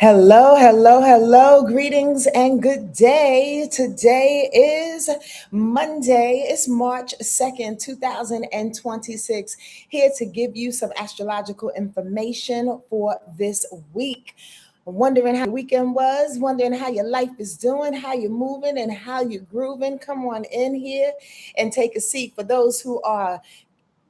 Hello, hello, hello. Greetings and good day. Today is Monday. It's March 2nd, 2026. Here to give you some astrological information for this week. Wondering how your weekend was, wondering how your life is doing, how you're moving, and how you're grooving. Come on in here and take a seat. For those who are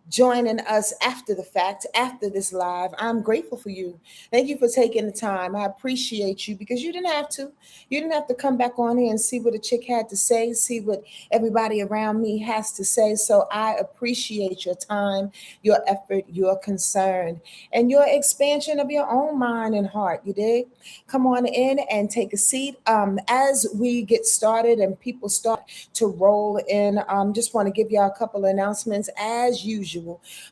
joining us after the fact, after this live. I'm grateful for you. Thank you for taking the time. I appreciate you because you didn't have to. You didn't have to come back on here and see what a chick had to say, see what everybody around me has to say. So I appreciate your time, your effort, your concern, and your expansion of your own mind and heart. You dig? Come on in and take a seat. As we get started and people start to roll in, just want to give y'all a couple of announcements as usual.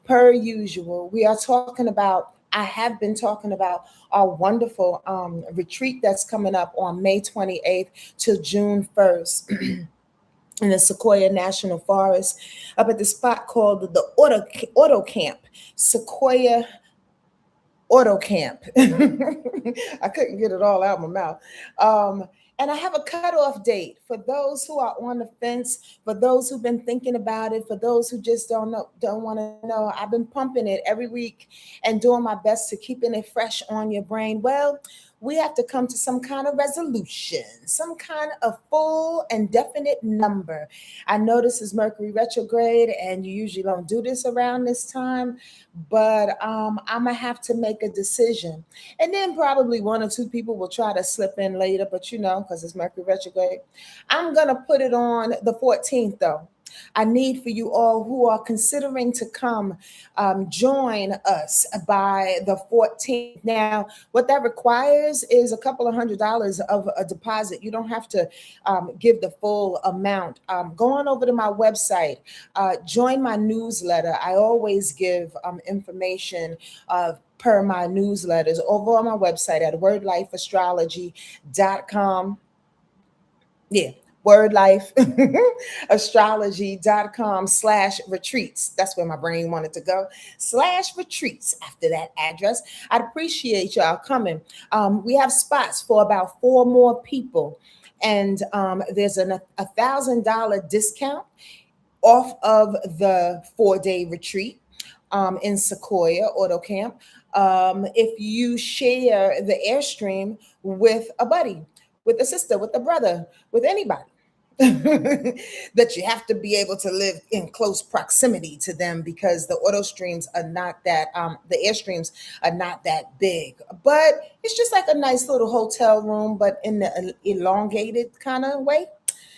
Per usual, we are talking about, I have been talking about our wonderful retreat that's coming up on May 28th to June 1st. In the SEQUOIA National Forest, up at the spot called the Auto Camp, SEQUOIA Auto Camp. I couldn't get it all out of my mouth. And I have a cutoff date for those who are on the fence, for those who've been thinking about it, for those who just don't know, don't want to know. I've been pumping it every week and doing my best to keeping it fresh on your brain. Well, we have to come to some kind of resolution, some kind of full and definite number. I know this is Mercury retrograde, and you usually don't do this around this time, but I'm gonna have to make a decision, and then probably one or two people will try to slip in later. But because it's Mercury retrograde, I'm gonna put it on the 14th though. I need for you all who are considering to come join us by the 14th. Now, what that requires is a couple of $100s of a deposit. You don't have to give the full amount. Go on over to my website, join my newsletter. I always give information per my newsletters over on my website at wordlifeastrology.com. Yeah, Wordlife astrology.com/retreats. That's where my brain wanted to go. /retreats after that address. I'd appreciate y'all coming. We have spots for about 4 more people. And there's a $1,000 discount off of the 4-day retreat in SEQUOIA Auto Camp. If you share the Airstream with a buddy, with a sister, with a brother, with anybody. That you have to be able to live in close proximity to them because the auto streams are not that the airstreams are not that big, but it's just like a nice little hotel room, but in the elongated kind of way.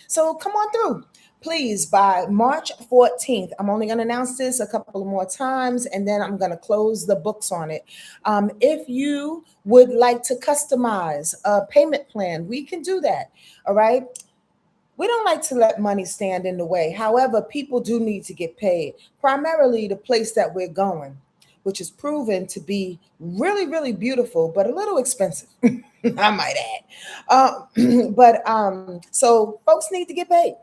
So come on through, please, by March 14th. I'm only going to announce this a couple of more times and then I'm going to close the books on it. If you would like to customize a payment plan, we can do that. All right. We don't like to let money stand in the way. However, people do need to get paid, primarily the place that we're going, which is proven to be really, really beautiful, but a little expensive, I might add. So folks need to get paid.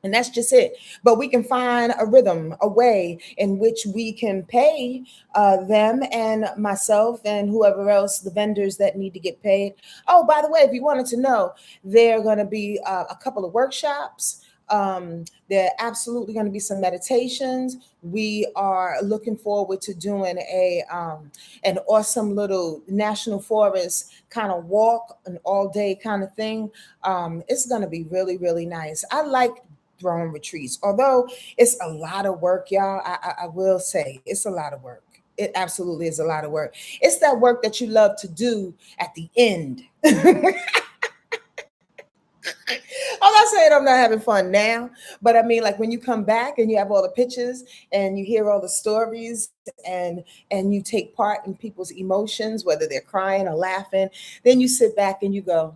And that's just it. But we can find a rhythm, a way in which we can pay them and myself and whoever else, the vendors that need to get paid. Oh, by the way, if you wanted to know, there are going to be a couple of workshops. There are absolutely going to be some meditations. We are looking forward to doing an awesome little national forest kind of walk, an all day kind of thing. It's going to be really, really nice. I like throwing retreats, although it's a lot of work, y'all. I will say it's a lot of work. It absolutely is a lot of work. It's that work that you love to do at the end. I'm not saying I'm not having fun now, but I mean, like when you come back and you have all the pictures and you hear all the stories and you take part in people's emotions, whether they're crying or laughing, then you sit back and you go,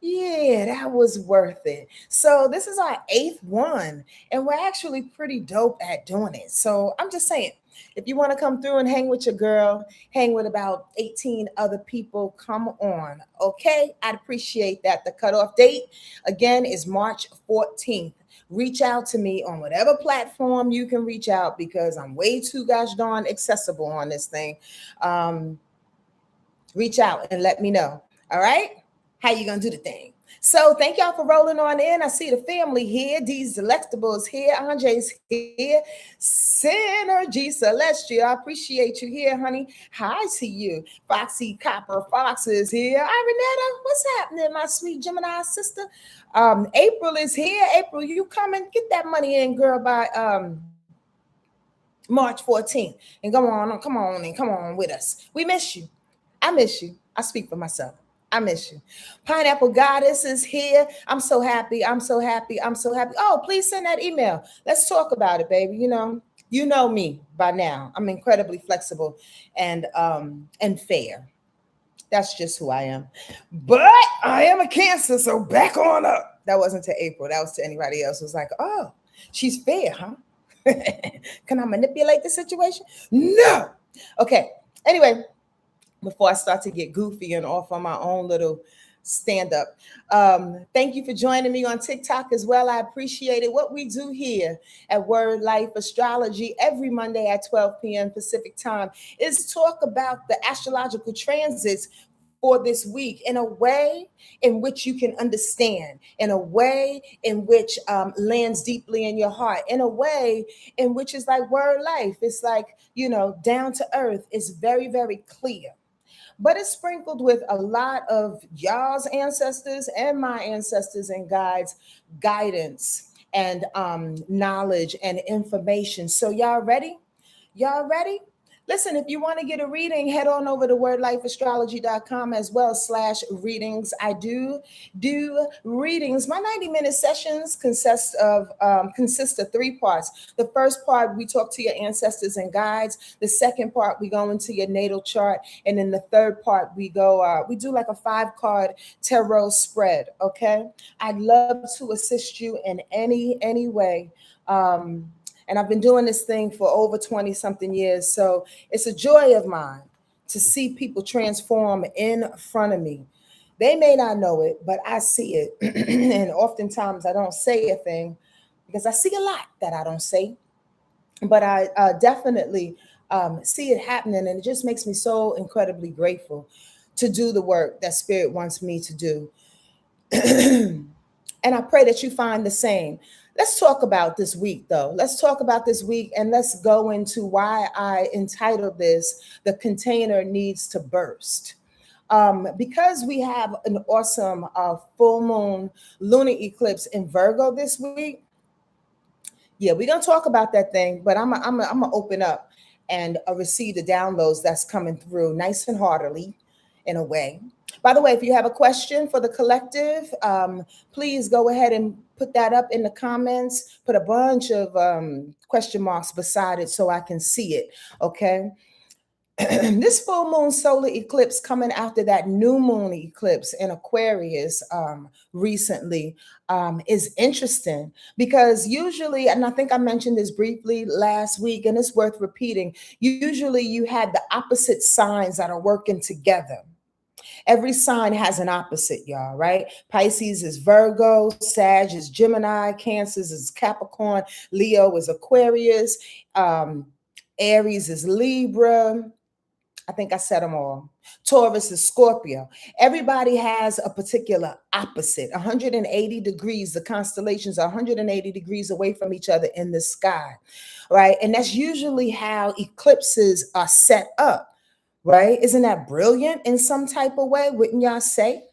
yeah, that was worth it. So this is our 8th one, and we're actually pretty dope at doing it. So I'm just saying, if you want to come through and hang with your girl, hang with about 18 other people, come on. Okay, I'd appreciate that. The cutoff date, again, is March 14th. Reach out to me on whatever platform you can reach out because I'm way too gosh darn accessible on this thing. Reach out and let me know. All right? How you gonna do the thing? So thank y'all for rolling on in. I see the family here. D's Delectables here. Andre's here. Synergy Celestial. I appreciate you here, honey. Hi to you. Foxy Copper Fox is here. Irenetta, what's happening, my sweet Gemini sister? April is here. April, you coming? Get that money in, girl, by March 14th. And come on with us. We miss you. I miss you. I speak for myself. I miss you. Pineapple Goddess is here. I'm so happy. I'm so happy. I'm so happy. Oh, please send that email. Let's talk about it, baby. You know me by now. I'm incredibly flexible and fair. That's just who I am. But I am a Cancer, so back on up. That wasn't to April. That was to anybody else. It was like, oh, she's fair, huh? Can I manipulate the situation? No. Okay. Anyway, before I start to get goofy and off on my own little stand up. Thank you for joining me on TikTok as well. I appreciate it. What we do here at Word Life Astrology every Monday at 12 p.m. Pacific time is talk about the astrological transits for this week in a way in which you can understand, in a way in which lands deeply in your heart, in a way in which is like word life. It's like, down to earth. It's very, very clear, but it's sprinkled with a lot of y'all's ancestors and my ancestors and guides, guidance and knowledge and information. So y'all ready? Y'all ready? Listen, if you want to get a reading, head on over to wordlifeastrology.com as well /readings. I do readings. My 90-minute sessions consist of three parts. The first part, we talk to your ancestors and guides. The second part, we go into your natal chart. And then the third part, we do like a 5-card tarot spread. Okay. I'd love to assist you in any way. And I've been doing this thing for over 20 something years. So it's a joy of mine to see people transform in front of me. They may not know it, but I see it. And oftentimes I don't say a thing because I see a lot that I don't say. But I definitely see it happening. And it just makes me so incredibly grateful to do the work that Spirit wants me to do. And I pray that you find the same. Let's talk about this week, though. Let's talk about this week and let's go into why I entitled this, The Container Needs to Burst. Because we have an awesome full moon lunar eclipse in Virgo this week. Yeah, we're going to talk about that thing, but I'm going to open up and receive the downloads that's coming through nice and heartily in a way. By the way, if you have a question for the collective, please go ahead and put that up in the comments. Put a bunch of question marks beside it so I can see it, okay? This full moon solar eclipse coming after that new moon eclipse in Aquarius recently is interesting because usually, and I think I mentioned this briefly last week, and it's worth repeating, usually you had the opposite signs that are working together. Every sign has an opposite, y'all, right? Pisces is Virgo, Sag is Gemini, Cancer is Capricorn, Leo is Aquarius, Aries is Libra. I think I said them all. Taurus is Scorpio. Everybody has a particular opposite. 180 degrees, the constellations are 180 degrees away from each other in the sky, right? And that's usually how eclipses are set up, right? Isn't that brilliant in some type of way? Wouldn't y'all say?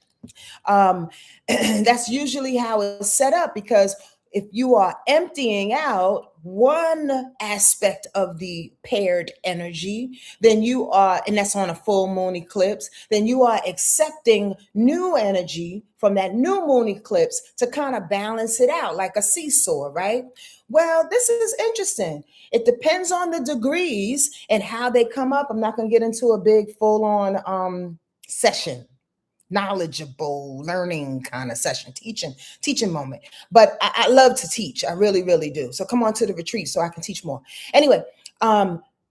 That's usually how it's set up because if you are emptying out one aspect of the paired energy, then you are, and that's on a full moon eclipse, then you are accepting new energy from that new moon eclipse to kind of balance it out like a seesaw, right? Well, this is interesting. It depends on the degrees and how they come up. I'm not going to get into a big full-on session, knowledgeable learning kind of session, teaching moment. But I love to teach. I really, really do. So come on to the retreat so I can teach more. Anyway,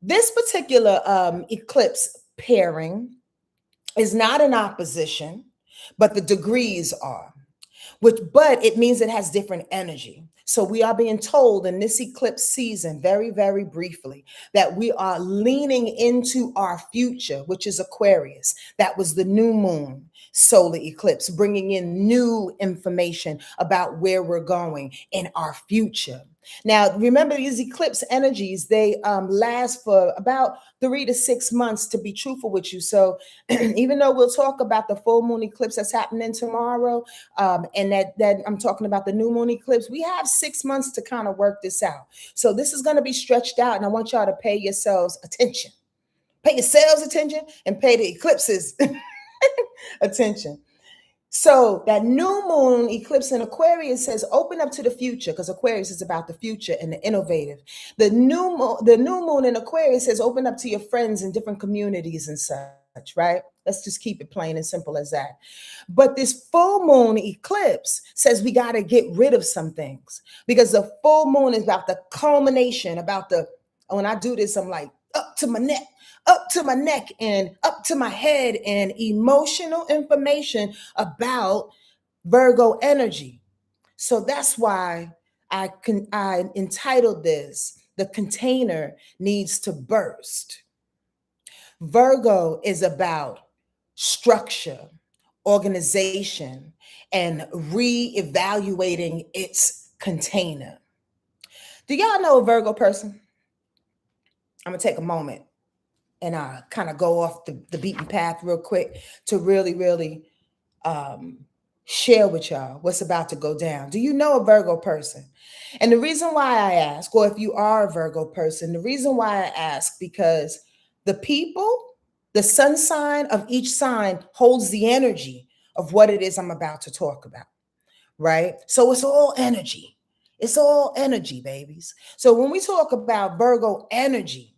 this particular eclipse pairing is not an opposition, but the degrees are. but it means it has different energy. So we are being told in this eclipse season, very, very briefly, that we are leaning into our future, which is Aquarius. That was the new moon solar eclipse, bringing in new information about where we're going in our future. Now, remember these eclipse energies, they last for about 3 to 6 months, to be truthful with you. So even though we'll talk about the full moon eclipse that's happening tomorrow, and that I'm talking about the new moon eclipse, we have 6 months to kind of work this out. So this is going to be stretched out, and I want y'all to pay yourselves attention. Pay yourselves attention and pay the eclipses attention. So that new moon eclipse in Aquarius says open up to the future, because Aquarius is about the future and the innovative. The new moon in Aquarius says open up to your friends in different communities and such, right? Let's just keep it plain and simple as that. But this full moon eclipse says we got to get rid of some things, because the full moon is about the culmination, about the, when I do this, I'm like up to my neck, up to my neck and up to my head, and emotional information about Virgo energy. So that's why I entitled this, The Container Needs to Burst. Virgo is about structure, organization, and re-evaluating its container. Do y'all know a Virgo person? I'm gonna take a moment and kind of go off the beaten path real quick to really, really um, share with y'all what's about to go down. Do you know a Virgo person? And the reason why I ask, or if you are a Virgo person, the reason why I ask, because the people, the sun sign of each sign holds the energy of what it is I'm about to talk about, right? So it's all energy. It's all energy, babies. So when we talk about Virgo energy,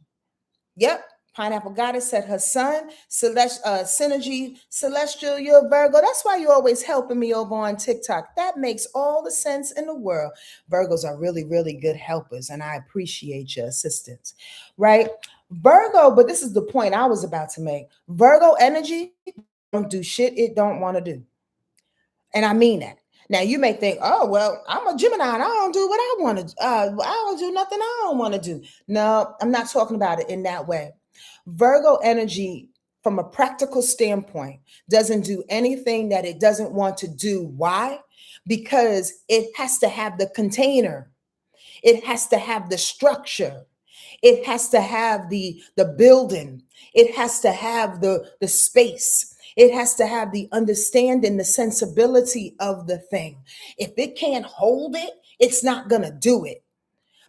yep, Pineapple Goddess said her son, Synergy Celestial, you're Virgo. That's why you're always helping me over on TikTok. That makes all the sense in the world. Virgos are really, really good helpers, and I appreciate your assistance, right? Virgo, but this is the point I was about to make. Virgo energy don't do shit it don't want to do. And I mean that. Now you may think, oh, well, I'm a Gemini and I don't do what I want to. I don't do nothing I don't want to do. No, I'm not talking about it in that way. Virgo energy, from a practical standpoint, doesn't do anything that it doesn't want to do. Why? Because it has to have the container. It has to have the structure. It has to have the building. It has to have the space. It has to have the understanding, the sensibility of the thing. If it can't hold it, it's not going to do it.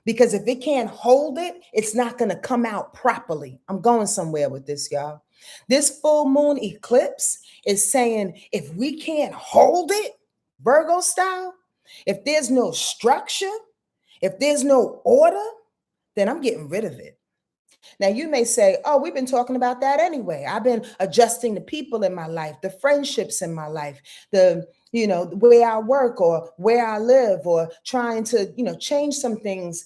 Because if it can't hold it, it's not going to come out properly. I'm going somewhere with this, y'all. This full moon eclipse is saying if we can't hold it, Virgo style, if there's no structure, if there's no order, then I'm getting rid of it. Now, you may say, oh, we've been talking about that anyway. I've been adjusting the people in my life, the friendships in my life, the way I work or where I live, or trying to, change some things,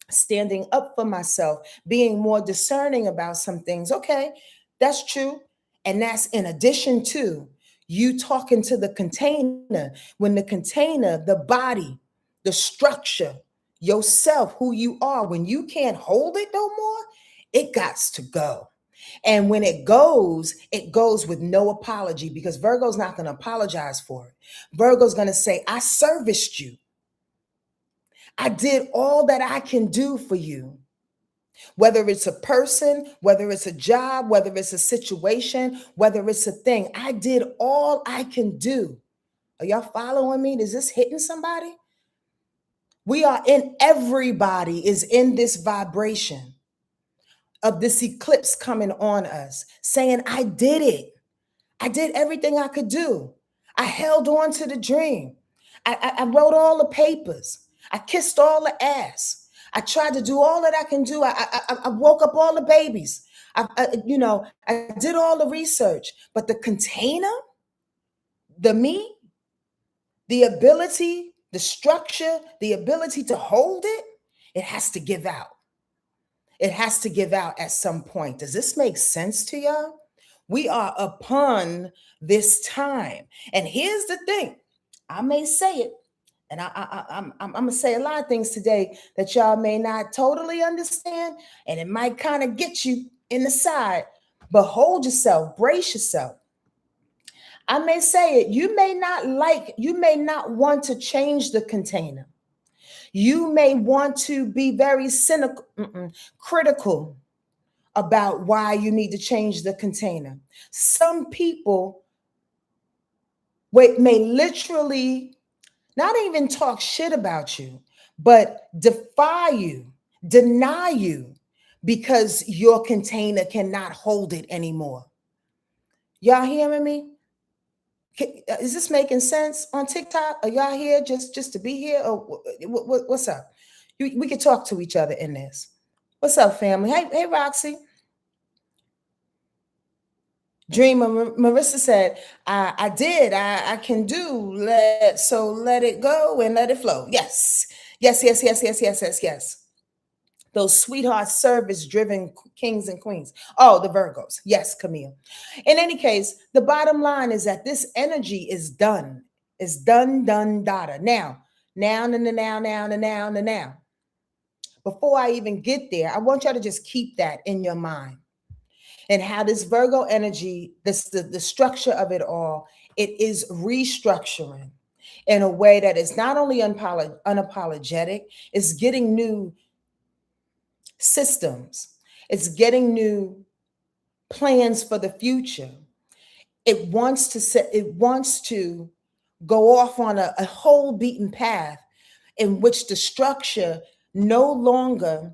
standing up for myself, being more discerning about some things. Okay, that's true. And that's in addition to you talking to the container, when the container, the body, the structure, yourself, who you are, when you can't hold it no more, it gots to go. And when it goes with no apology, because Virgo's not going to apologize for it. Virgo's going to say, I serviced you. I did all that I can do for you. Whether it's a person, whether it's a job, whether it's a situation, whether it's a thing, I did all I can do. Are y'all following me? Is this hitting somebody? Everybody is in this vibration of this eclipse coming on us, saying, I did it. I did everything I could do. I held on to the dream. I wrote all the papers. I kissed all the ass. I tried to do all that I can do. I woke up all the babies. I did all the research. But the container, the me, the ability, the structure, the ability to hold it, it has to give out. It has to give out at some point. Does this make sense to y'all? We are upon this time. And here's the thing. I may say it, and I'm gonna say a lot of things today that y'all may not totally understand, and it might kind of get you in the side. But hold yourself, brace yourself. I may say it. You may not want to change the container. You may want to be very cynical, critical about why you need to change the container. Some people may literally not even talk shit about you, but defy you, deny you, because your container cannot hold it anymore. Y'all hearing me? Is this making sense on TikTok? Are y'all here just to be here, or what's up? We can talk to each other in this. What's up, family? Hey, Roxy. Dream Marissa said, I did, I can do, let it go and let it flow. Yes. Yes. Those sweetheart service driven kings and queens. Oh, the Virgos. Yes, Camille. In any case, the bottom line is that this energy is done. It's done, data. Now. Before I even get there, I want y'all to just keep that in your mind. And how this Virgo energy, the structure of it all, it is restructuring in a way that is not only unapologetic, it's getting new systems, it's getting new plans for the future. It wants to go off on a whole beaten path in which the structure no longer,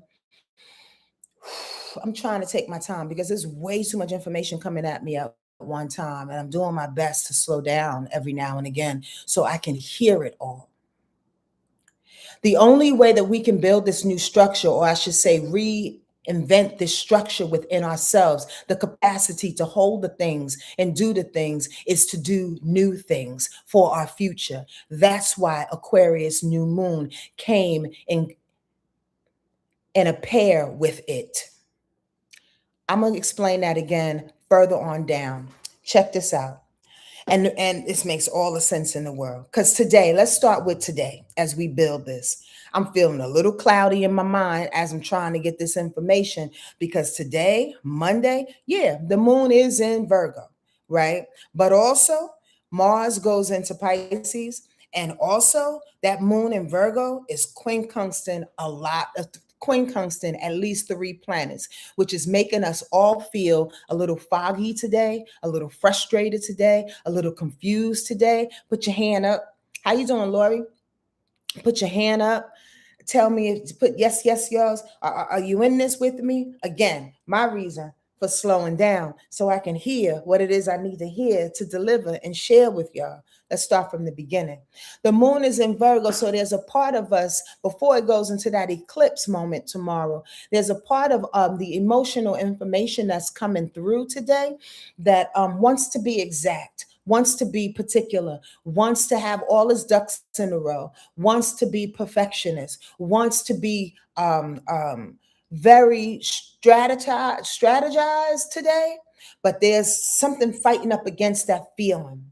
I'm trying to take my time because there's way too much information coming at me at one time, and I'm doing my best to slow down every now and again so I can hear it all. The only way that we can build this new structure, or I should say reinvent this structure within ourselves, the capacity to hold the things and do the things, is to do new things for our future. That's why Aquarius new moon came in a pair with it. I'm going to explain that again further on down. Check this out. And this makes all the sense in the world. Because today, let's start with today as we build this. I'm feeling a little cloudy in my mind as I'm trying to get this information, because today, Monday, the moon is in Virgo, right? But also Mars goes into Pisces. And also that moon in Virgo is quincunxing at least 3 planets, which is making us all feel a little foggy today, a little frustrated today, a little confused today. Put your hand up. How you doing, Lori? Put your hand up. Tell me, put yes, yours. Are you in this with me? Again, my reason for slowing down so I can hear what it is I need to hear to deliver and share with y'all. Let's start from the beginning. The moon is in Virgo, so there's a part of us, before it goes into that eclipse moment tomorrow, there's a part of the emotional information that's coming through today that wants to be exact, wants to be particular, wants to have all his ducks in a row, wants to be perfectionist, wants to be very strategized today. But there's something fighting up against that feeling.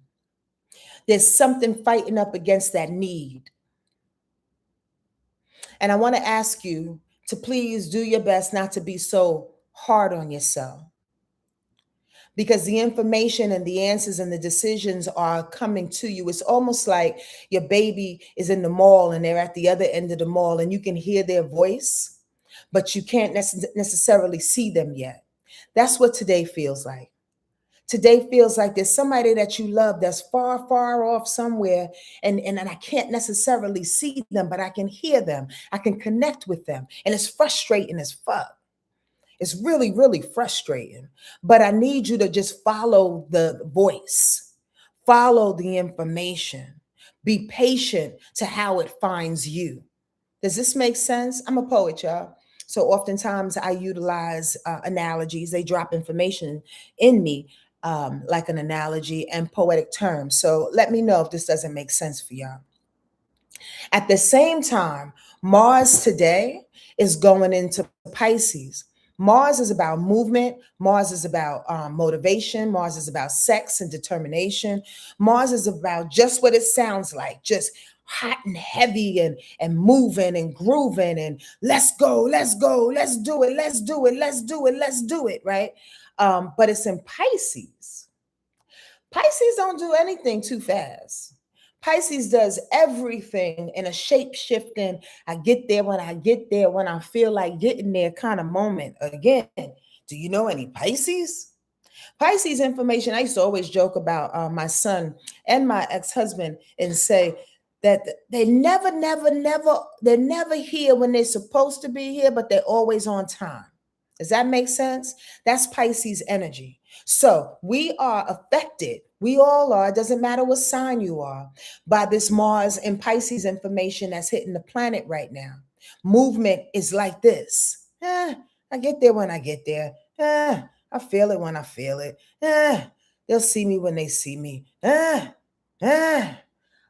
There's something fighting up against that need. And I want to ask you to please do your best not to be so hard on yourself, because the information and the answers and the decisions are coming to you. It's almost like your baby is in the mall and they're at the other end of the mall and you can hear their voice, but you can't necessarily see them yet. That's what today feels like. Today feels like there's somebody that you love that's far, far off somewhere, and I can't necessarily see them, but I can hear them. I can connect with them. And it's frustrating as fuck. It's really, really frustrating. But I need you to just follow the voice, follow the information, be patient to how it finds you. Does this make sense? I'm a poet, y'all. So oftentimes I utilize analogies. They drop information in me, like an analogy and poetic terms. So let me know if this doesn't make sense for y'all. At the same time, Mars today is going into Pisces. Mars is about movement. Mars is about motivation. Mars is about sex and determination. Mars is about just what it sounds like, just hot and heavy and moving and grooving and let's go, let's go, let's do it, let's do it, let's do it, let's do it, right? But it's in Pisces. Pisces don't do anything too fast. Pisces does everything in a shape shifting, I get there when I get there, when I feel like getting there kind of moment. Again, do you know any Pisces? Pisces information, I used to always joke about my son and my ex-husband and say that they they're never here when they're supposed to be here, but they're always on time. Does that make sense? That's Pisces energy. So we are affected. We all are. It doesn't matter what sign you are by this Mars and Pisces information that's hitting the planet right now. Movement is like this. I get there when I get there. I feel it when I feel it. They'll see me when they see me.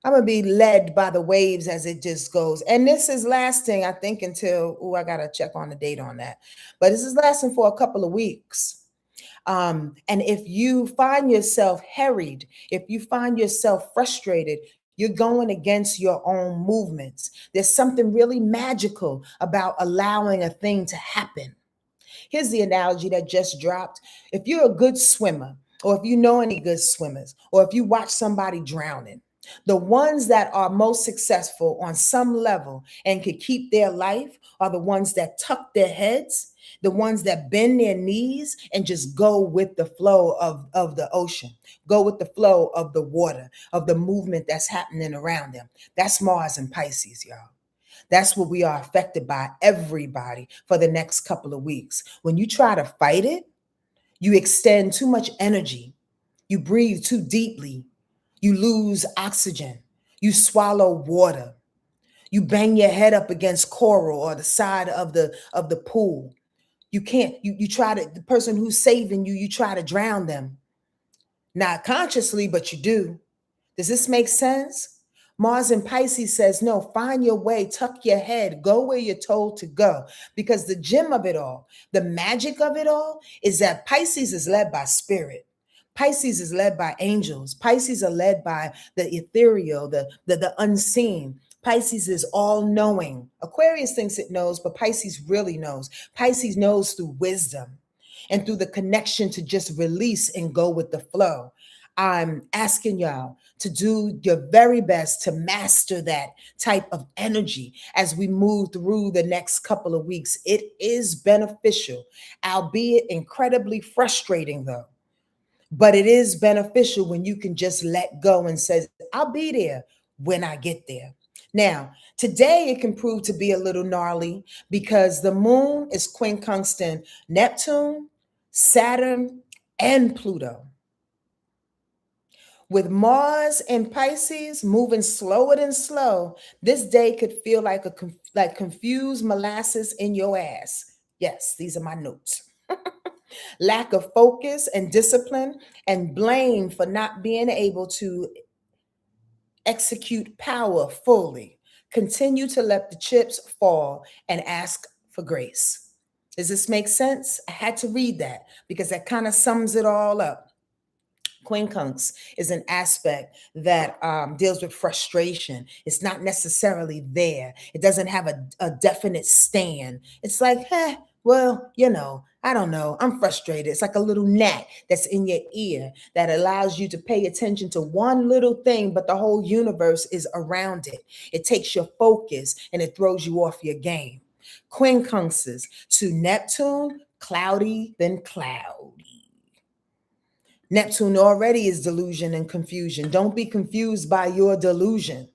I'm gonna be led by the waves as it just goes. And this is lasting, I think, until I gotta check on the date on that. But this is lasting for a couple of weeks. And if you find yourself harried, if you find yourself frustrated, you're going against your own movements. There's something really magical about allowing a thing to happen. Here's the analogy that just dropped. If you're a good swimmer, or if you know any good swimmers, or if you watch somebody drowning, the ones that are most successful on some level and could keep their life are the ones that tuck their heads, the ones that bend their knees and just go with the flow of the ocean, go with the flow of the water, of the movement that's happening around them. That's Mars and Pisces, y'all. That's what we are affected by, everybody, for the next couple of weeks. When you try to fight it, you extend too much energy. You breathe too deeply. You lose oxygen. You swallow water. You bang your head up against coral or the side of the pool. You can't, you try to, the person who's saving you, you try to drown them. Not consciously, but you do. Does this make sense? Mars in Pisces says, no, find your way, tuck your head, go where you're told to go. Because the gem of it all, the magic of it all is that Pisces is led by spirit. Pisces is led by angels. Pisces are led by the ethereal, the unseen. Pisces is all knowing. Aquarius thinks it knows, but Pisces really knows. Pisces knows through wisdom and through the connection to just release and go with the flow. I'm asking y'all to do your very best to master that type of energy as we move through the next couple of weeks. It is beneficial, albeit incredibly frustrating though. But it is beneficial when you can just let go and say, I'll be there when I get there. Now, today it can prove to be a little gnarly because the moon is quincunxing Neptune, Saturn, and Pluto. With Mars and Pisces moving slower than slow, this day could feel like like confused molasses in your ass. Yes, these are my notes. Lack of focus and discipline, and blame for not being able to execute power fully. Continue to let the chips fall and ask for grace. Does this make sense? I had to read that because that kind of sums it all up. Quincunx is an aspect that deals with frustration. It's not necessarily there. It doesn't have a definite stand. It's like, well, I don't know. I'm frustrated. It's like a little gnat that's in your ear that allows you to pay attention to one little thing, but the whole universe is around it. It takes your focus and it throws you off your game. Quincunxes to Neptune, cloudy then cloudy. Neptune already is delusion and confusion. Don't be confused by your delusion.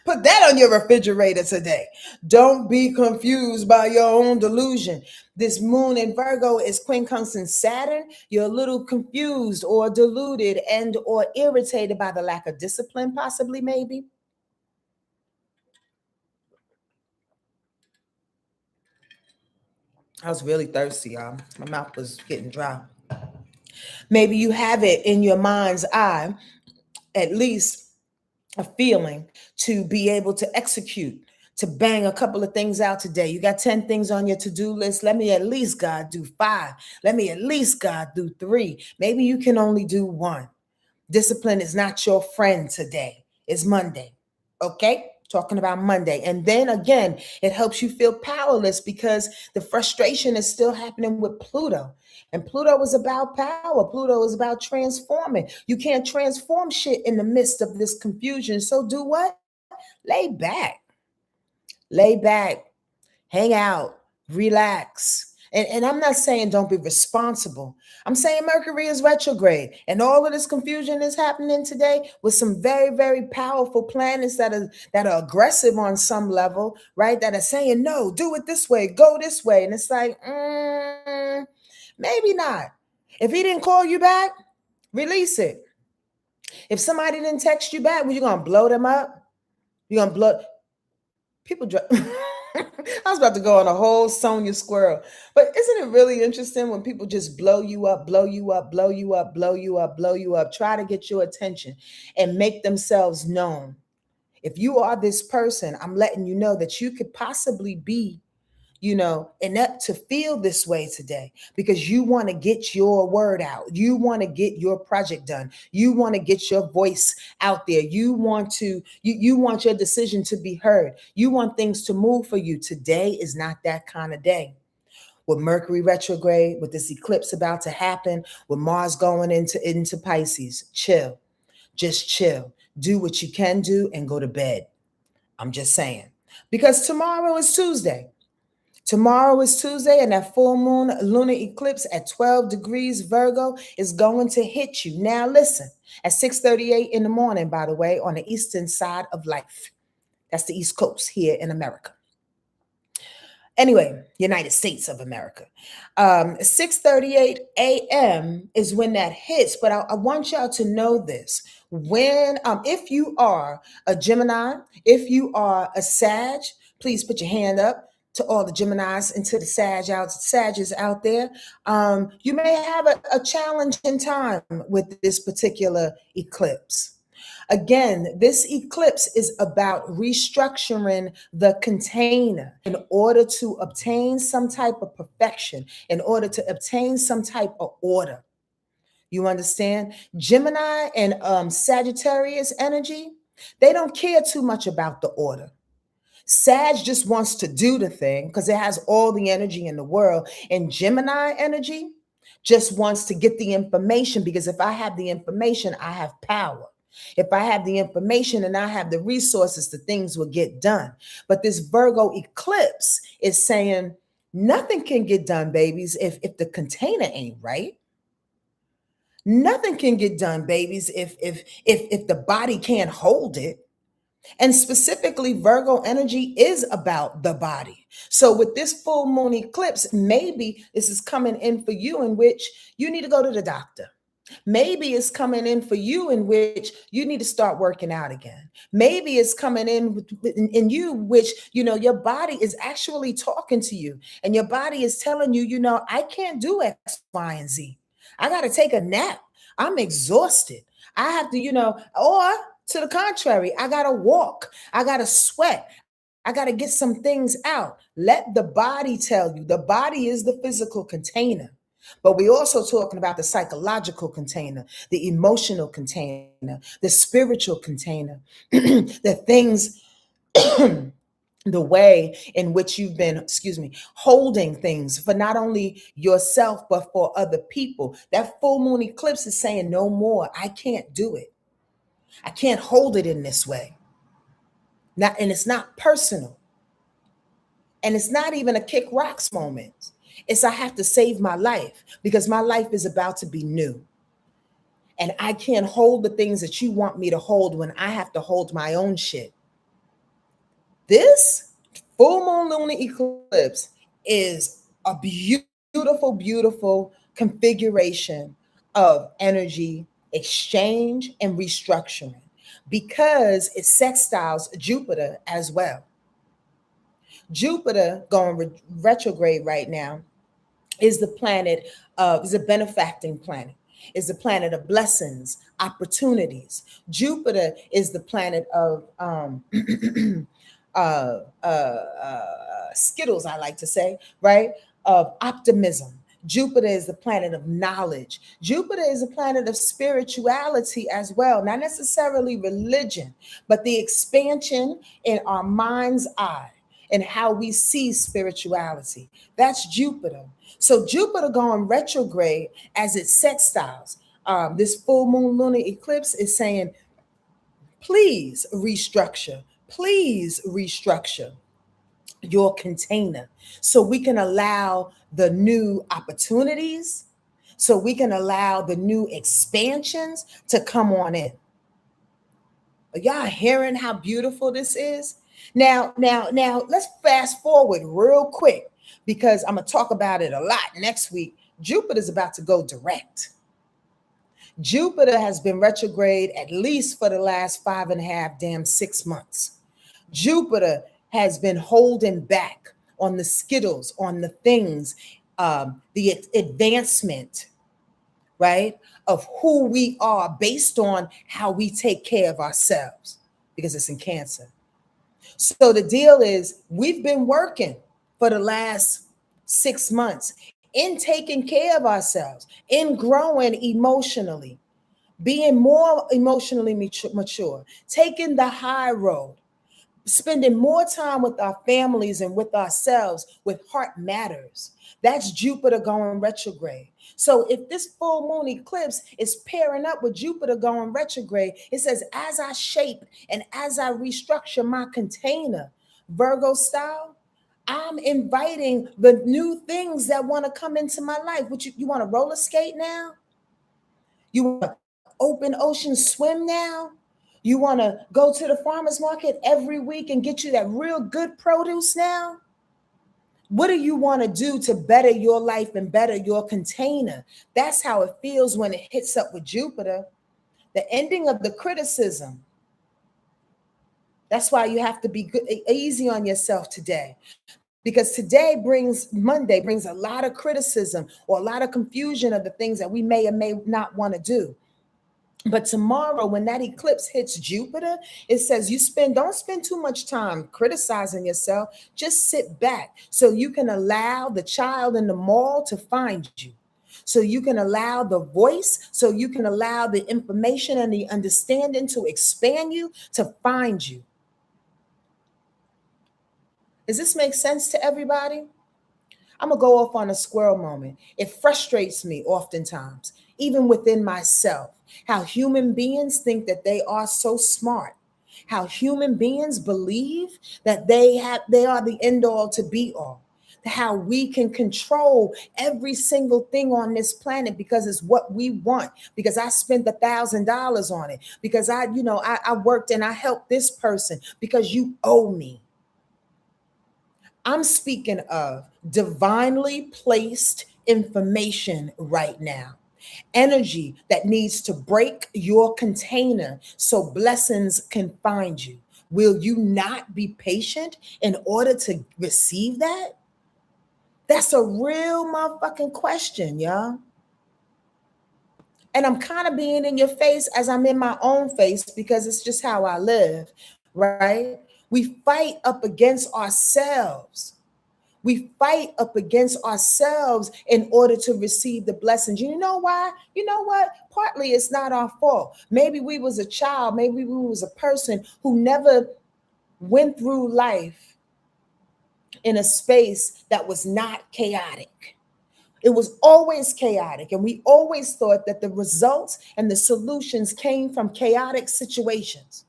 Put that on your refrigerator today. Don't be confused by your own delusion. This moon in Virgo is quincunxing Saturn. You're a little confused or deluded and or irritated by the lack of discipline, possibly, maybe. I was really thirsty, y'all. My mouth was getting dry. Maybe you have it in your mind's eye, at least a feeling to be able to execute, to bang a couple of things out today. You got 10 things on your to-do list. Let me at least, God, do 5. Let me at least, God, do 3. Maybe you can only do 1. Discipline is not your friend today. It's Monday. Okay? Talking about Monday. And then again, it helps you feel powerless because the frustration is still happening with Pluto. And Pluto is about power. Pluto is about transforming. You can't transform shit in the midst of this confusion. So do what? Lay back. Lay back, hang out, relax. And I'm not saying don't be responsible. I'm saying Mercury is retrograde. And all of this confusion is happening today with some very, very powerful planets that are aggressive on some level, right? That are saying, no, do it this way, go this way. And it's like, maybe not. If he didn't call you back, release it. If somebody didn't text you back, well, you're gonna blow them up. You're gonna blow people. I was about to go on a whole Sonja squirrel, but isn't it really interesting when people just blow you up, blow you up, blow you up, blow you up, blow you up, try to get your attention and make themselves known? If you are this person, I'm letting you know that you could possibly be, inept to feel this way today because you want to get your word out. You want to get your project done. You want to get your voice out there. You want your decision to be heard. You want things to move for you. Today is not that kind of day. With Mercury retrograde, with this eclipse about to happen, with Mars going into Pisces, chill. Just chill. Do what you can do and go to bed. I'm just saying. Because tomorrow is Tuesday. Tomorrow is Tuesday, and that full moon lunar eclipse at 12 degrees Virgo is going to hit you. Now, listen, at 6:38 in the morning, by the way, on the eastern side of life. That's the East Coast here in America. Anyway, United States of America. 6:38 a.m. is when that hits, but I want y'all to know this. When, if you are a Gemini, if you are a Sag, please put your hand up to all the Geminis and to the Sages out there. You may have a challenging time with this particular eclipse. Again, this eclipse is about restructuring the container in order to obtain some type of perfection, in order to obtain some type of order. You understand? Gemini and Sagittarius energy, they don't care too much about the order. Sag just wants to do the thing because it has all the energy in the world. And Gemini energy just wants to get the information because if I have the information, I have power. If I have the information and I have the resources, the things will get done. But this Virgo eclipse is saying nothing can get done, babies, if the container ain't right. Nothing can get done, babies, if the body can't hold it. And specifically, Virgo energy is about the body. So with this full moon eclipse, maybe this is coming in for you in which you need to go to the doctor. Maybe it's coming in for you in which you need to start working out again. Maybe it's coming in you, which, your body is actually talking to you and your body is telling you, I can't do X, Y, and Z. I got to take a nap. I'm exhausted. I have to, or to the contrary, I got to walk. I got to sweat. I got to get some things out. Let the body tell you. The body is the physical container. But we're also talking about the psychological container, the emotional container, the spiritual container, the things, the way in which you've been, holding things for not only yourself, but for other people. That full moon eclipse is saying no more. I can't do it. I can't hold it in this way. And it's not personal. And it's not even a kick rocks moment. It's I have to save my life because my life is about to be new. And I can't hold the things that you want me to hold when I have to hold my own shit. This full moon lunar eclipse is a beautiful, beautiful configuration of energy exchange and restructuring because it sextiles Jupiter as well. Jupiter going retrograde right now is the planet of, is a benefacting planet, is the planet of blessings, opportunities. Jupiter is the planet of skittles, I like to say, right? Of optimism. Jupiter is the planet of knowledge. Jupiter is a planet of spirituality as well, not necessarily religion, but the expansion in our mind's eye and how we see spirituality. That's Jupiter. So Jupiter going retrograde as it sextiles. This full moon lunar eclipse is saying, please restructure. Please restructure your container so we can allow the new opportunities, so we can allow the new expansions to come on in. Are y'all hearing how beautiful this is? Now, let's fast forward real quick because I'm going to talk about it a lot next week. Jupiter's about to go direct. Jupiter has been retrograde at least for the last 5.5, damn 6 months. Jupiter has been holding back on the skittles, on the things, the advancement, right, of who we are based on how we take care of ourselves because it's in Cancer. So the deal is we've been working for the last 6 months in taking care of ourselves, in growing emotionally, being more emotionally mature, taking the high road, spending more time with our families and with ourselves, with heart matters. That's Jupiter going retrograde. So if this full moon eclipse is pairing up with Jupiter going retrograde, it says, as I shape and as I restructure my container, Virgo style, I'm inviting the new things that want to come into my life. Which you want to roller skate now? You want to open ocean swim now? You want to go to the farmer's market every week and get you that real good produce now? What do you want to do to better your life and better your container? That's how it feels when it hits up with Jupiter. The ending of the criticism. That's why you have to be good, easy on yourself today. Because Monday brings a lot of criticism or a lot of confusion of the things that we may or may not want to do. But tomorrow, when that eclipse hits Jupiter, it says don't spend too much time criticizing yourself. Just sit back so you can allow the child in the mall to find you. So you can allow the voice, so you can allow the information and the understanding to expand you, to find you. Does this make sense to everybody? I'm going to go off on a squirrel moment. It frustrates me oftentimes, even within myself, how human beings think that they are so smart, how human beings believe that they are the end all to be all, how we can control every single thing on this planet because it's what we want, because I spent $1,000 on it, because I worked and I helped this person, because you owe me. I'm speaking of divinely placed information right now. Energy that needs to break your container so blessings can find you. Will you not be patient in order to receive that? That's a real motherfucking question, y'all. And I'm kind of being in your face as I'm in my own face because it's just how I live, right? We fight up against ourselves. We fight up against ourselves in order to receive the blessings. You know why? You know what? Partly it's not our fault. Maybe we was a child. Maybe we was a person who never went through life in a space that was not chaotic. It was always chaotic. And we always thought that the results and the solutions came from chaotic situations.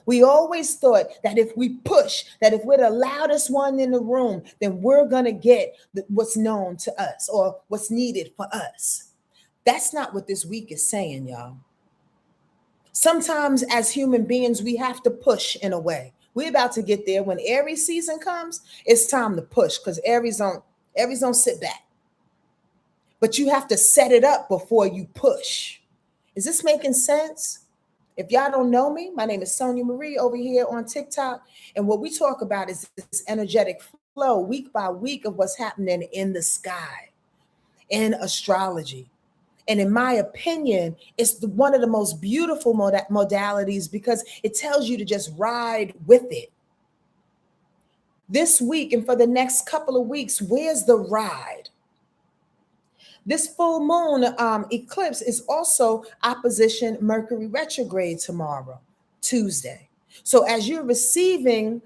We always thought that if we push, that if we're the loudest one in the room, then we're going to get what's known to us or what's needed for us. That's not what this week is saying, y'all. Sometimes as human beings, we have to push in a way. We're about to get there. When Aries season comes, it's time to push because Aries don't sit back. But you have to set it up before you push. Is this making sense? If y'all don't know me, my name is SonjaMarie over here on TikTok. And what we talk about is this energetic flow week by week of what's happening in the sky, in astrology. And in my opinion, it's one of the most beautiful modalities because it tells you to just ride with it. This week and for the next couple of weeks, where's the ride? This full moon eclipse is also opposition Mercury retrograde tomorrow, Tuesday. So as you're receiving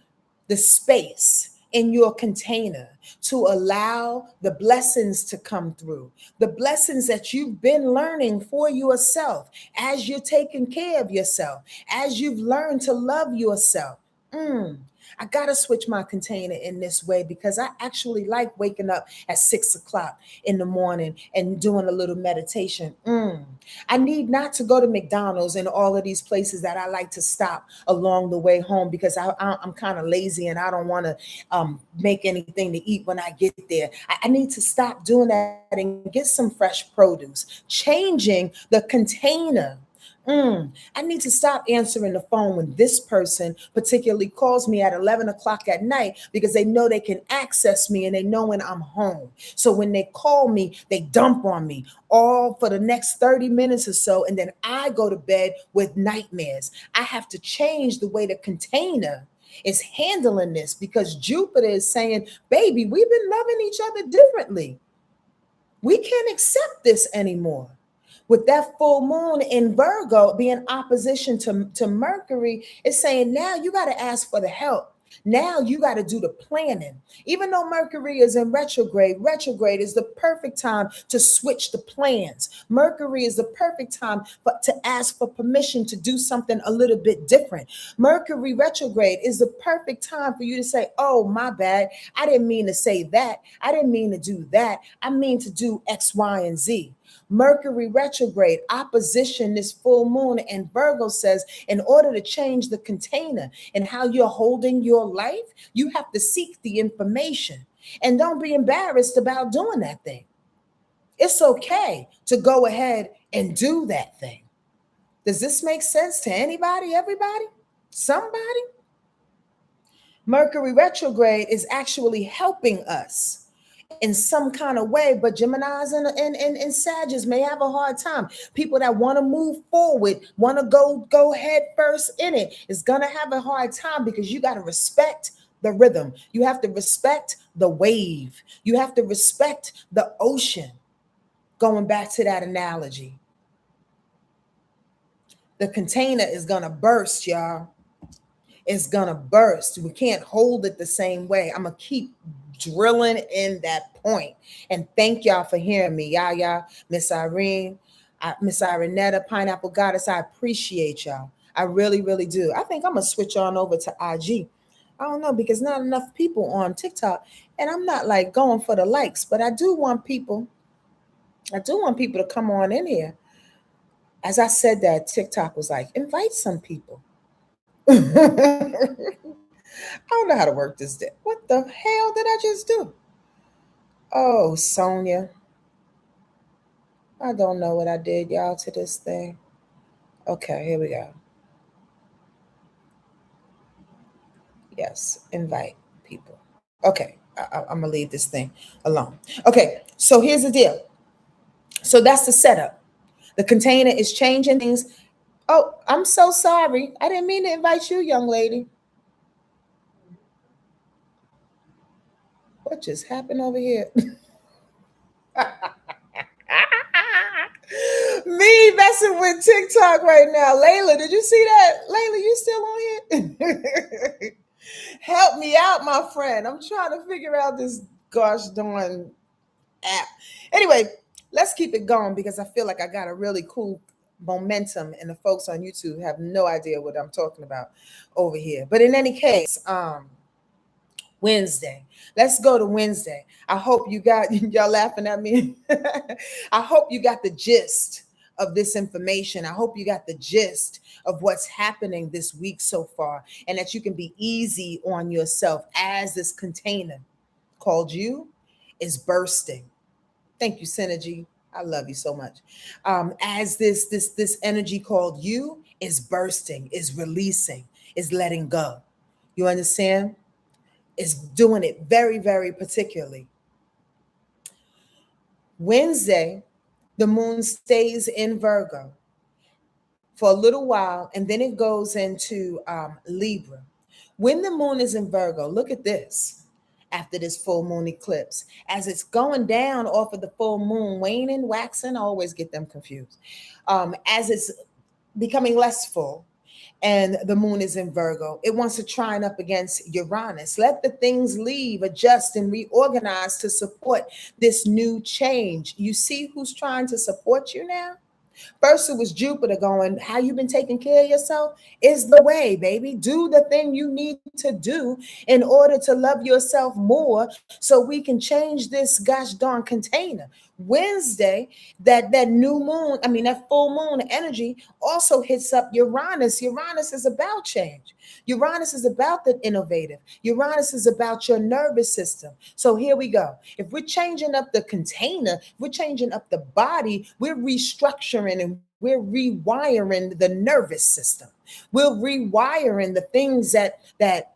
the space in your container to allow the blessings to come through, the blessings that you've been learning for yourself, as you're taking care of yourself, as you've learned to love yourself. I gotta switch my container in this way because I actually like waking up at 6 o'clock in the morning and doing a little meditation. I need not to go to McDonald's and all of these places that I like to stop along the way home because I'm kind of lazy and I don't want to make anything to eat when I get there. I need to stop doing that and get some fresh produce. Changing the container. I need to stop answering the phone when this person particularly calls me at 11 o'clock at night because they know they can access me and they know when I'm home. So when they call me, they dump on me all for the next 30 minutes or so. And then I go to bed with nightmares. I have to change the way the container is handling this because Jupiter is saying, baby, we've been loving each other differently. We can't accept this anymore. With that full moon in Virgo being opposition to Mercury, it's saying now you got to ask for the help. Now you got to do the planning. Even though Mercury is in retrograde is the perfect time to switch the plans. Mercury is the perfect time to ask for permission to do something a little bit different. Mercury retrograde is the perfect time for you to say, oh, my bad. I didn't mean to say that. I didn't mean to do that. I mean to do X, Y, and Z. Mercury retrograde, opposition, this full moon, and Virgo says, in order to change the container and how you're holding your life, you have to seek the information. And don't be embarrassed about doing that thing. It's okay to go ahead and do that thing. Does this make sense to anybody, everybody, somebody? Mercury retrograde is actually helping us in some kind of way, but Geminis and Sagittarius may have a hard time. People that want to move forward, want to go head first in it, is going to have a hard time because you got to respect the rhythm. You have to respect the wave. You have to respect the ocean. Going back to that analogy, the container is going to burst, y'all. It's going to burst. We can't hold it the same way. I'm going to keep drilling in that point. And thank y'all for hearing me. Yaya, Miss Irene, Miss Irenetta, Pineapple Goddess, I appreciate y'all. I really, really do. I think I'm going to switch on over to IG. I don't know, because not enough people on TikTok. And I'm not like going for the likes, but I do want people to come on in here. As I said that, TikTok was like, invite some people. I don't know how to work this. What the hell did I just do? Oh, Sonja. I don't know what I did, y'all, to this thing. Okay, here we go. Yes, invite people. Okay, I'm going to leave this thing alone. Okay, so here's the deal. So that's the setup. The container is changing things. Oh, I'm so sorry. I didn't mean to invite you, young lady. What just happened over here? Me messing with TikTok right now. Layla, did you see that? Layla, you still on here? Help me out, my friend. I'm trying to figure out this gosh darn app. Anyway, let's keep it going because I feel like I got a really cool momentum and the folks on YouTube have no idea what I'm talking about over here. But in any case, Wednesday. Let's go to Wednesday. I hope you got, y'all laughing at me. I hope you got the gist of this information. I hope you got the gist of what's happening this week so far and that you can be easy on yourself as this container called you is bursting. Thank you, Synergy. I love you so much. As this energy called you is bursting, is releasing, is letting go. You understand? Is doing it very, very particularly. Wednesday, the moon stays in Virgo for a little while, and then it goes into Libra. When the moon is in Virgo, look at this. After this full moon eclipse, as it's going down off of the full moon, waning, waxing, I always get them confused. As it's becoming less full, and the moon is in Virgo, it wants to trine up against Uranus. Let the things leave, adjust, and reorganize to support this new change. You see who's trying to support you now? First, it was Jupiter going, how you been taking care of yourself is the way, baby. Do the thing you need to do in order to love yourself more so we can change this gosh darn container. Wednesday, that new moon, I mean, that full moon energy also hits up Uranus. Uranus is about change. Uranus is about the innovative. Uranus is about your nervous system. So here we go. If we're changing up the container, we're changing up the body, we're restructuring and we're rewiring the nervous system. We're rewiring the things that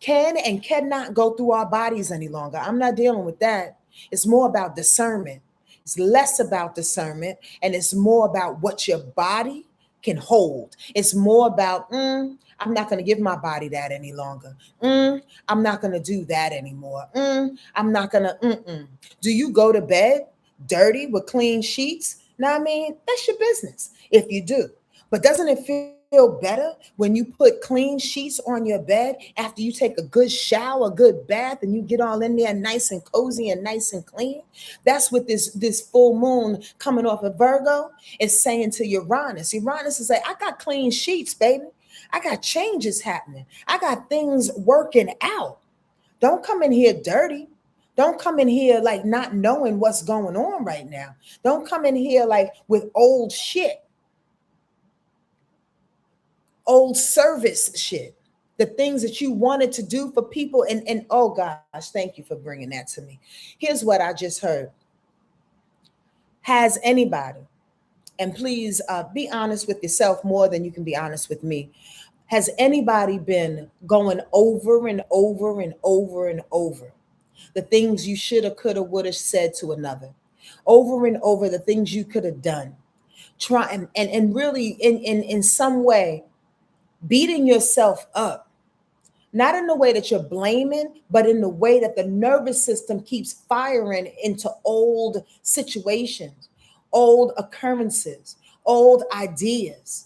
can and cannot go through our bodies any longer. I'm not dealing with that. It's more about discernment. It's less about discernment and it's more about what your body can hold. It's more about, I'm not going to give my body that any longer. I'm not going to do that anymore. I'm not going to, Do you go to bed dirty with clean sheets? Now, I mean, that's your business if you do. But doesn't it feel better when you put clean sheets on your bed after you take a good shower, a good bath, and you get all in there nice and cozy and nice and clean? That's what this full moon coming off of Virgo is saying to Uranus. Uranus is like, I got clean sheets, baby. I got changes happening. I got things working out. Don't come in here dirty. Don't come in here like not knowing what's going on right now. Don't come in here like with old shit, old service shit, the things that you wanted to do for people. And oh gosh, thank you for bringing that to me. Here's what I just heard. Has anybody, and please be honest with yourself more than you can be honest with me. Has anybody been going over and over and over and over the things you shoulda, coulda, woulda said to another, over and over the things you could have done, try and really in some way beating yourself up, not in the way that you're blaming, but in the way that the nervous system keeps firing into old situations, old occurrences, old ideas?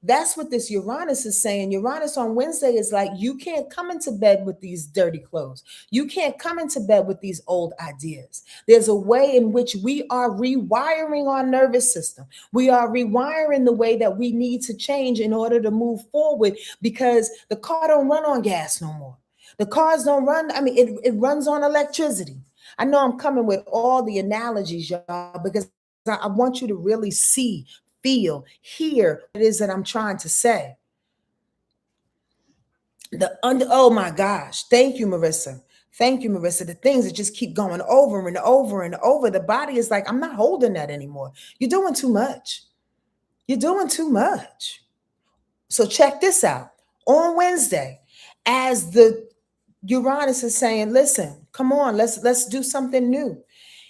That's what this Uranus is saying. Uranus on Wednesday is like, you can't come into bed with these dirty clothes. You can't come into bed with these old ideas. There's a way in which we are rewiring our nervous system. We are rewiring the way that we need to change in order to move forward, because the car don't run on gas no more. The cars don't run. I mean, it runs on electricity. I know I'm coming with all the analogies, y'all, because I want you to really see, feel, hear what it is that I'm trying to say. Oh my gosh. Thank you, Marissa. Thank you, Marissa. The things that just keep going over and over and over. The body is like, I'm not holding that anymore. You're doing too much. You're doing too much. So check this out. On Wednesday, as the Uranus is saying, listen, come on, let's do something new.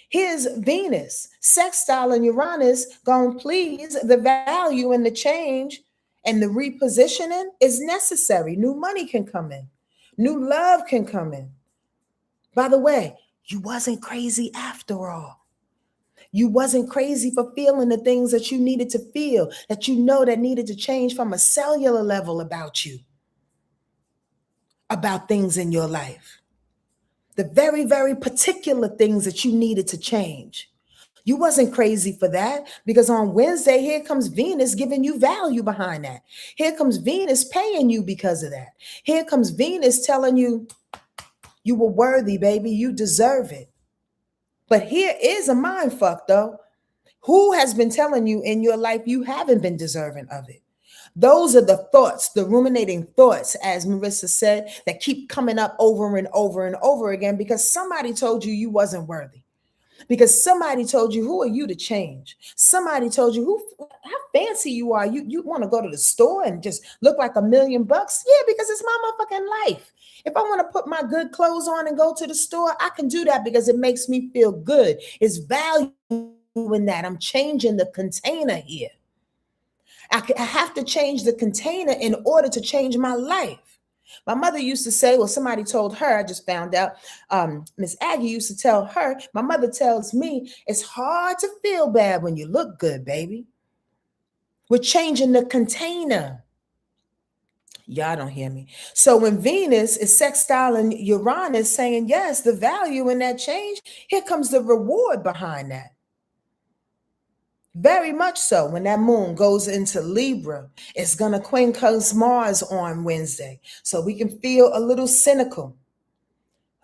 Here's Venus, sextile and Uranus, going, please, the value and the change and the repositioning is necessary. New money can come in. New love can come in. By the way, you wasn't crazy after all. You wasn't crazy for feeling the things that you needed to feel, that you know that needed to change from a cellular level about you, about things in your life. The very, very particular things that you needed to change. You wasn't crazy for that, because on Wednesday, here comes Venus giving you value behind that. Here comes Venus paying you because of that. Here comes Venus telling you, you were worthy, baby. You deserve it. But here is a mind fuck, though. Who has been telling you in your life you haven't been deserving of it? Those are the thoughts, the ruminating thoughts, as Marissa said, that keep coming up over and over and over again because somebody told you you wasn't worthy. Because somebody told you, who are you to change? Somebody told you how fancy you are. You want to go to the store and just look like $1 million? Yeah, because it's my motherfucking life. If I want to put my good clothes on and go to the store, I can do that because it makes me feel good. It's value in that. I'm changing the container here. I have to change the container in order to change my life. My mother used to say, well, somebody told her, I just found out, Miss Aggie used to tell her, my mother tells me, it's hard to feel bad when you look good, baby. We're changing the container. Y'all don't hear me. So when Venus is sextile and Uranus saying, yes, the value in that change, here comes the reward behind that. Very much so. When that moon goes into Libra, it's going to quincunx Mars on Wednesday. So we can feel a little cynical.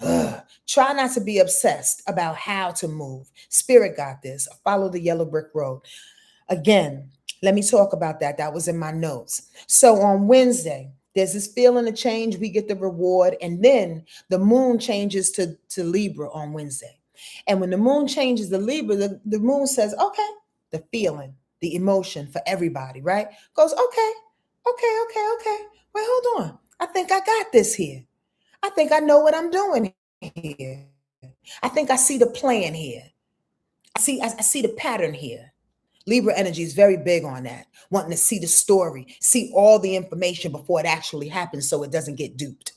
Try not to be obsessed about how to move. Spirit got this. Follow the yellow brick road. Again, let me talk about that. That was in my notes. So on Wednesday, there's this feeling of change. We get the reward. And then the moon changes to Libra on Wednesday. And when the moon changes to Libra, the moon says, okay, the feeling, the emotion for everybody, right? Goes, okay. Wait, hold on. I think I got this here. I think I know what I'm doing here. I think I see the plan here. I see the pattern here. Libra energy is very big on that, wanting to see the story, see all the information before it actually happens so it doesn't get duped.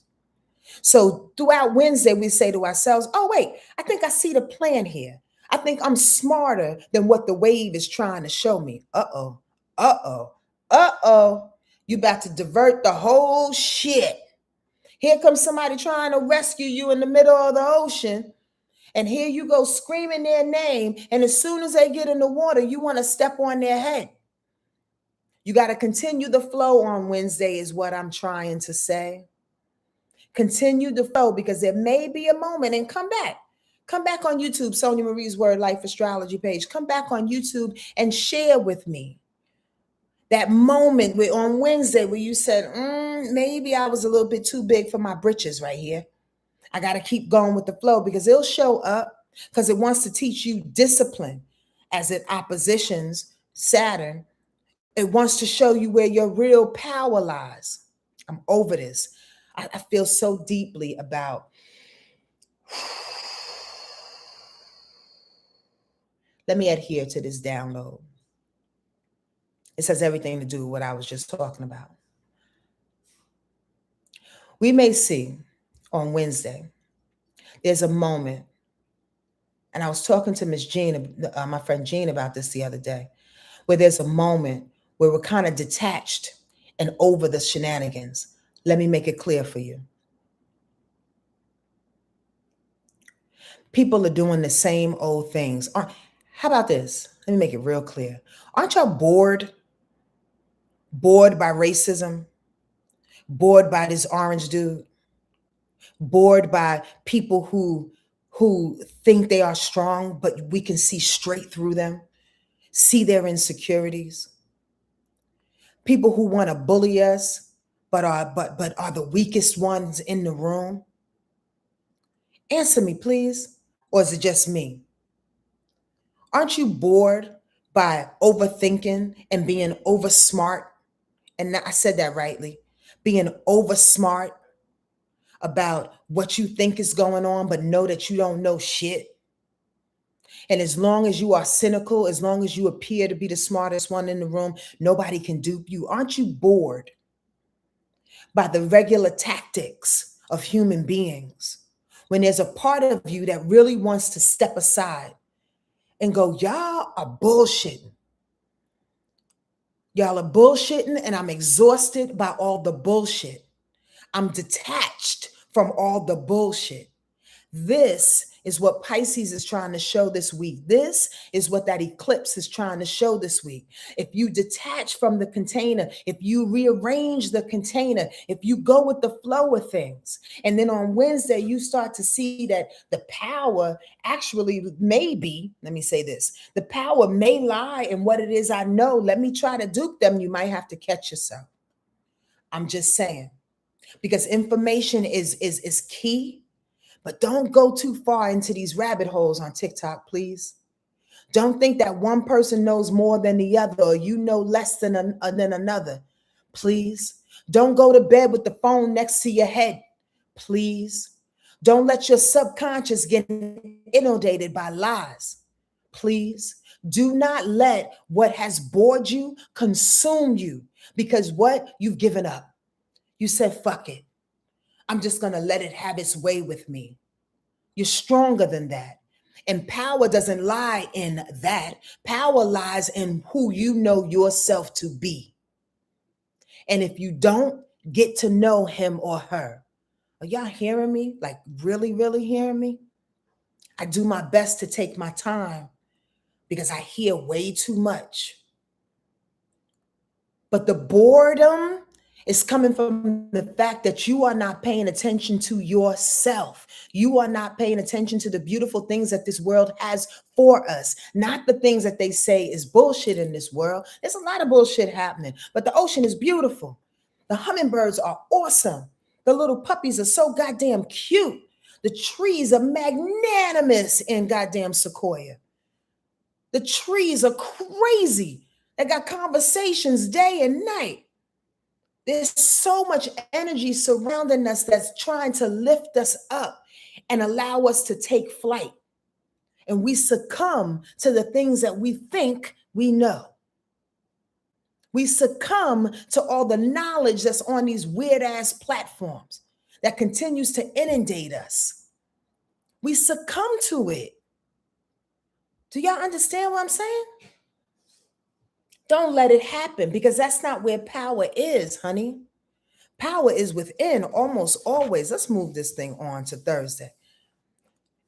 So throughout Wednesday, we say to ourselves, oh, wait, I think I see the plan here. I think I'm smarter than what the wave is trying to show me. Uh-oh. You about to divert the whole shit. Here comes somebody trying to rescue you in the middle of the ocean. And here you go screaming their name. And as soon as they get in the water, you want to step on their head. You got to continue the flow on Wednesday is what I'm trying to say. Continue the flow because there may be a moment and come back. Come back on YouTube, Sonja Marie's Wordlife Astrology page. Come back on YouTube and share with me that moment on Wednesday where you said, maybe I was a little bit too big for my britches right here. I got to keep going with the flow because it'll show up because it wants to teach you discipline as it oppositions Saturn. It wants to show you where your real power lies. I'm over this. I feel so deeply about. Let me adhere to this download. It has everything to do with what I was just talking about. We may see on Wednesday, there's a moment, and I was talking to Miss Jean, my friend Jean, about this the other day, where there's a moment where we're kind of detached and over the shenanigans. Let me make it clear for you. People are doing the same old things. How about this? Let me make it real clear. Aren't y'all bored? Bored by racism? Bored by this orange dude? Bored by people who think they are strong, but we can see straight through them, see their insecurities? People who want to bully us, but are the weakest ones in the room? Answer me, please. Or is it just me? Aren't you bored by overthinking and being over smart? And I said that rightly. Being over smart about what you think is going on, but know that you don't know shit. And as long as you are cynical, as long as you appear to be the smartest one in the room, nobody can dupe you. Aren't you bored by the regular tactics of human beings when there's a part of you that really wants to step aside and go, y'all are bullshitting. Y'all are bullshitting, and I'm exhausted by all the bullshit. I'm detached from all the bullshit. This is what Pisces is trying to show this week. This is what that eclipse is trying to show this week. If you detach from the container, if you rearrange the container, if you go with the flow of things, and then on Wednesday, you start to see that the power actually may be, let me say this, the power may lie in what it is I know. Let me try to dupe them. You might have to catch yourself. I'm just saying, because information is key. But don't go too far into these rabbit holes on TikTok, please. Don't think that one person knows more than the other or you know less than another. Please. Don't go to bed with the phone next to your head. Please. Don't let your subconscious get inundated by lies. Please. Do not let what has bored you consume you because what? You've given up. You said, fuck it. I'm just going to let it have its way with me. You're stronger than that. And power doesn't lie in that. Power lies in who you know yourself to be. And if you don't, get to know him or her. Are y'all hearing me? Like really, really hearing me? I do my best to take my time because I hear way too much. But the boredom is coming from the fact that you are not paying attention to yourself. You are not paying attention to the beautiful things that this world has for us, not the things that they say is bullshit in this world. There's a lot of bullshit happening, but the ocean is beautiful. The hummingbirds are awesome. The little puppies are so goddamn cute. The trees are magnanimous in goddamn SEQUOIA. The trees are crazy. They got conversations day and night. There's so much energy surrounding us that's trying to lift us up and allow us to take flight. And we succumb to the things that we think we know. We succumb to all the knowledge that's on these weird ass platforms that continues to inundate us. We succumb to it. Do y'all understand what I'm saying? Don't let it happen, because that's not where power is, honey. Power is within almost always. Let's move this thing on to Thursday.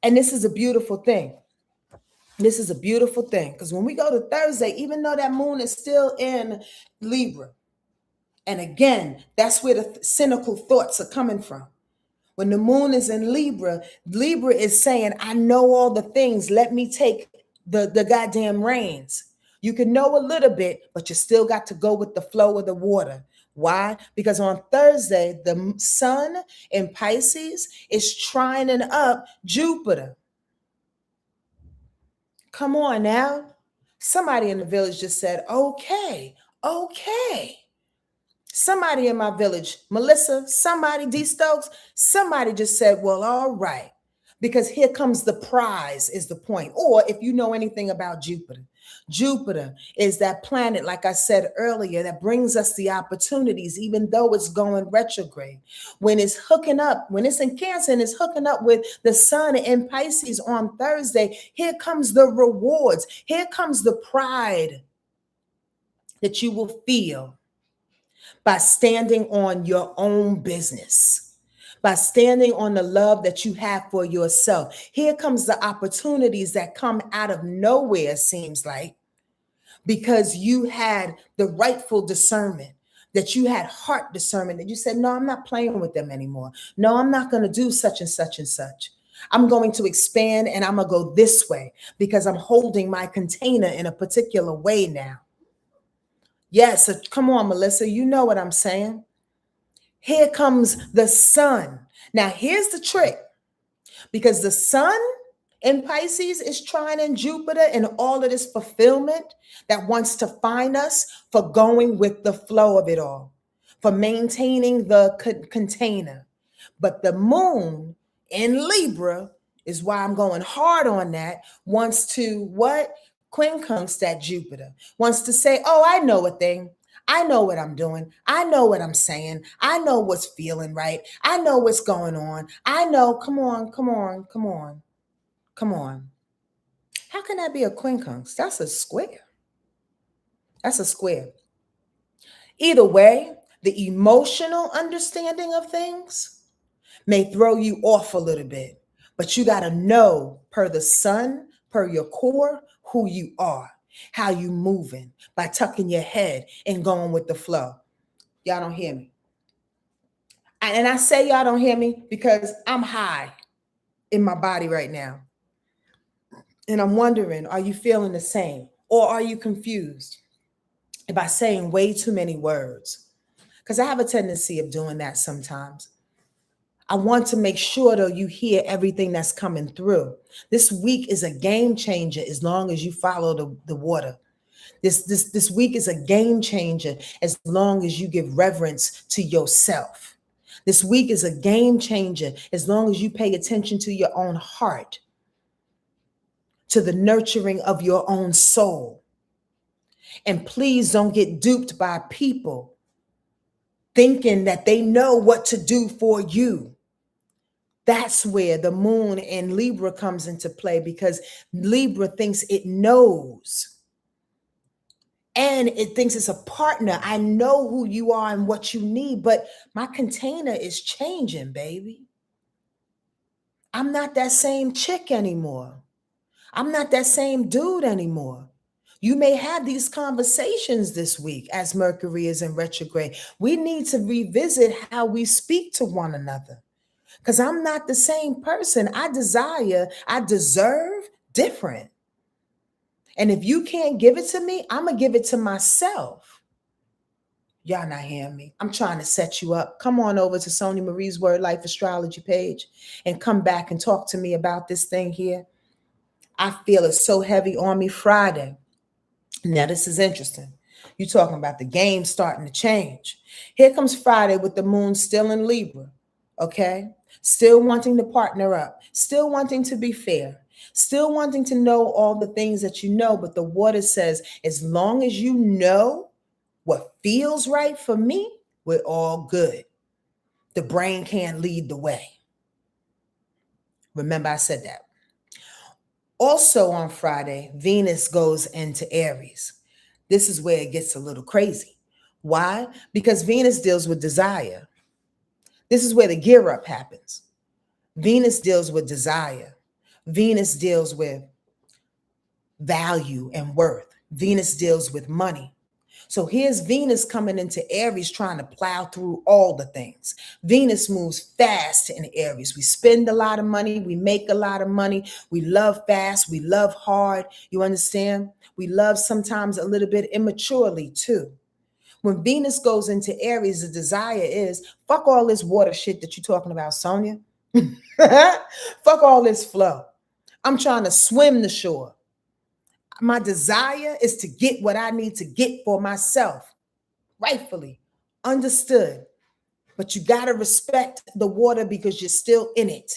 And this is a beautiful thing. This is a beautiful thing, because when we go to Thursday, even though that moon is still in Libra, and again, that's where the cynical thoughts are coming from. When the moon is in Libra, Libra is saying, I know all the things. Let me take the goddamn reins. You can know a little bit, but you still got to go with the flow of the water. Why? Because on Thursday, the sun in Pisces is trining up Jupiter. Come on now. Somebody in the village just said, okay. Somebody in my village, Melissa, somebody, D Stokes, somebody just said, well, all right. Because here comes the prize is the point. Or if you know anything about Jupiter, Jupiter is that planet, like I said earlier, that brings us the opportunities, even though it's going retrograde. When it's hooking up, when it's in Cancer and it's hooking up with the sun in Pisces on Thursday, here comes the rewards. Here comes the pride that you will feel by standing on your own business, by standing on the love that you have for yourself. Here comes the opportunities that come out of nowhere, seems like, because you had the rightful discernment, that you had heart discernment, that you said, no, I'm not playing with them anymore. No, I'm not going to do such and such and such. I'm going to expand and I'm going to go this way because I'm holding my container in a particular way now. Yes, come on, Melissa, you know what I'm saying. Here comes the sun. Now, here's the trick, because the sun in Pisces is trining Jupiter and all of this fulfillment that wants to find us for going with the flow of it all, for maintaining the container. But the moon in Libra is why I'm going hard on that, wants to what? Quincunx that Jupiter, wants to say, oh, I know a thing. I know what I'm doing. I know what I'm saying. I know what's feeling right. I know what's going on. I know, come on. How can that be a quincunx? That's a square. That's a square. Either way, the emotional understanding of things may throw you off a little bit, but you got to know per the sun, per your core, who you are, how you moving by tucking your head and going with the flow. Y'all don't hear me. And I say y'all don't hear me because I'm high in my body right now. And I'm wondering, are you feeling the same? Or are you confused by saying way too many words? Because I have a tendency of doing that sometimes. I want to make sure, though, you hear everything that's coming through. This week is a game changer as long as you follow the water. This week is a game changer as long as you give reverence to yourself. This week is a game changer as long as you pay attention to your own heart, to the nurturing of your own soul. And please don't get duped by people thinking that they know what to do for you. That's where the moon in Libra comes into play, because Libra thinks it knows. And it thinks it's a partner. I know who you are and what you need, but my container is changing, baby. I'm not that same chick anymore. I'm not that same dude anymore. You may have these conversations this week as Mercury is in retrograde. We need to revisit how we speak to one another, because I'm not the same person. I deserve different. And if you can't give it to me, I'm going to give it to myself. Y'all not hearing me. I'm trying to set you up. Come on over to Sonja Marie's Wordlife Astrology page and come back and talk to me about this thing here. I feel it so heavy on me Friday. Now, this is interesting. You're talking about the game starting to change. Here comes Friday with the moon still in Libra, okay? Still wanting to partner up, still wanting to be fair, still wanting to know all the things that you know, but the water says, as long as you know what feels right for me, we're all good. The brain can't lead the way. Remember, I said that. Also on Friday, Venus goes into Aries. This is where it gets a little crazy. Why? Because Venus deals with desire. This is where the gear up happens. Venus deals with desire. Venus deals with value and worth. Venus deals with money. So here's Venus coming into Aries trying to plow through all the things. Venus moves fast in Aries. We spend a lot of money. We make a lot of money. We love fast. We love hard. You understand? We love sometimes a little bit immaturely too. When Venus goes into Aries, the desire is, fuck all this water shit that you're talking about, Sonja. Fuck all this flow. I'm trying to swim the shore. My desire is to get what I need to get for myself, rightfully, understood. But you got to respect the water because you're still in it,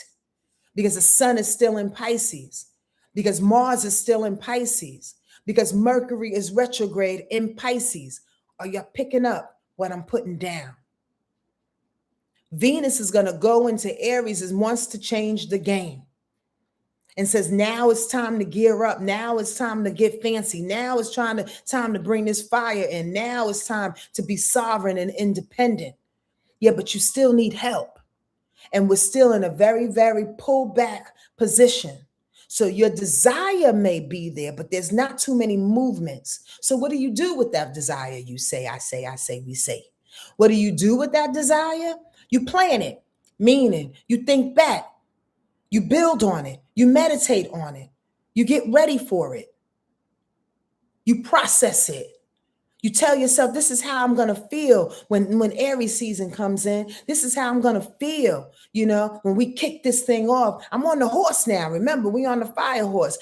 because the sun is still in Pisces, because Mars is still in Pisces, because Mercury is retrograde in Pisces. Are you picking up what I'm putting down? Venus is going to go into Aries and wants to change the game. And says, now it's time to gear up. Now it's time to get fancy. Now it's time to bring this fire in. Now it's time to be sovereign and independent. Yeah, but you still need help. And we're still in a very, very pulled back position. So your desire may be there, but there's not too many movements. So what do you do with that desire? You say, I say, we say. What do you do with that desire? You plan it, meaning you think back. You build on it. You meditate on it. You get ready for it. You process it. You tell yourself, this is how I'm going to feel when Aries season comes in. This is how I'm going to feel, when we kick this thing off. I'm on the horse now. Remember, we on the fire horse.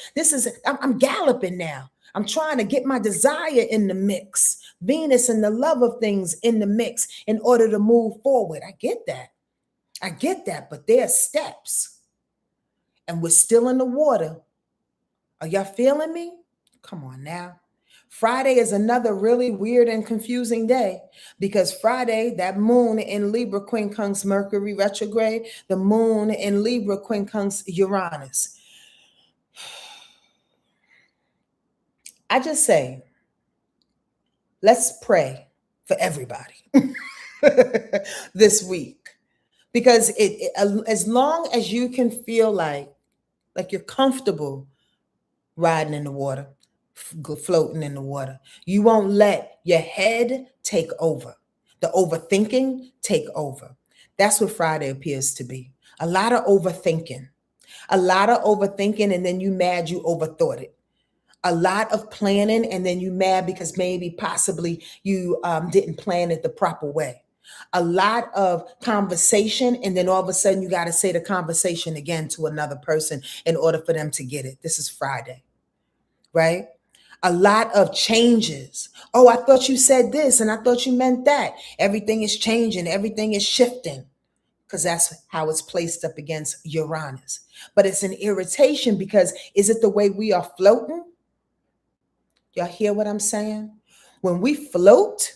I'm galloping now. I'm trying to get my desire in the mix. Venus and the love of things in the mix in order to move forward. I get that. But there are steps. And we're still in the water. Are y'all feeling me? Come on now. Friday is another really weird and confusing day, because Friday, that moon in Libra quincunx Mercury retrograde, the moon in Libra quincunx Uranus. I just say, let's pray for everybody this week. Because as long as you can feel like you're comfortable riding in the water, floating in the water, you won't let your head take over, the overthinking take over. That's what Friday appears to be. A lot of overthinking, and then you mad you overthought it. A lot of planning, and then you mad because maybe possibly you didn't plan it the proper way. A lot of conversation, and then all of a sudden you got to say the conversation again to another person in order for them to get it. This is Friday, right? A lot of changes. Oh, I thought you said this and I thought you meant that. Everything is changing. Everything is shifting, because that's how it's placed up against Uranus. But it's an irritation, because is it the way we are floating? Y'all hear what I'm saying? When we float,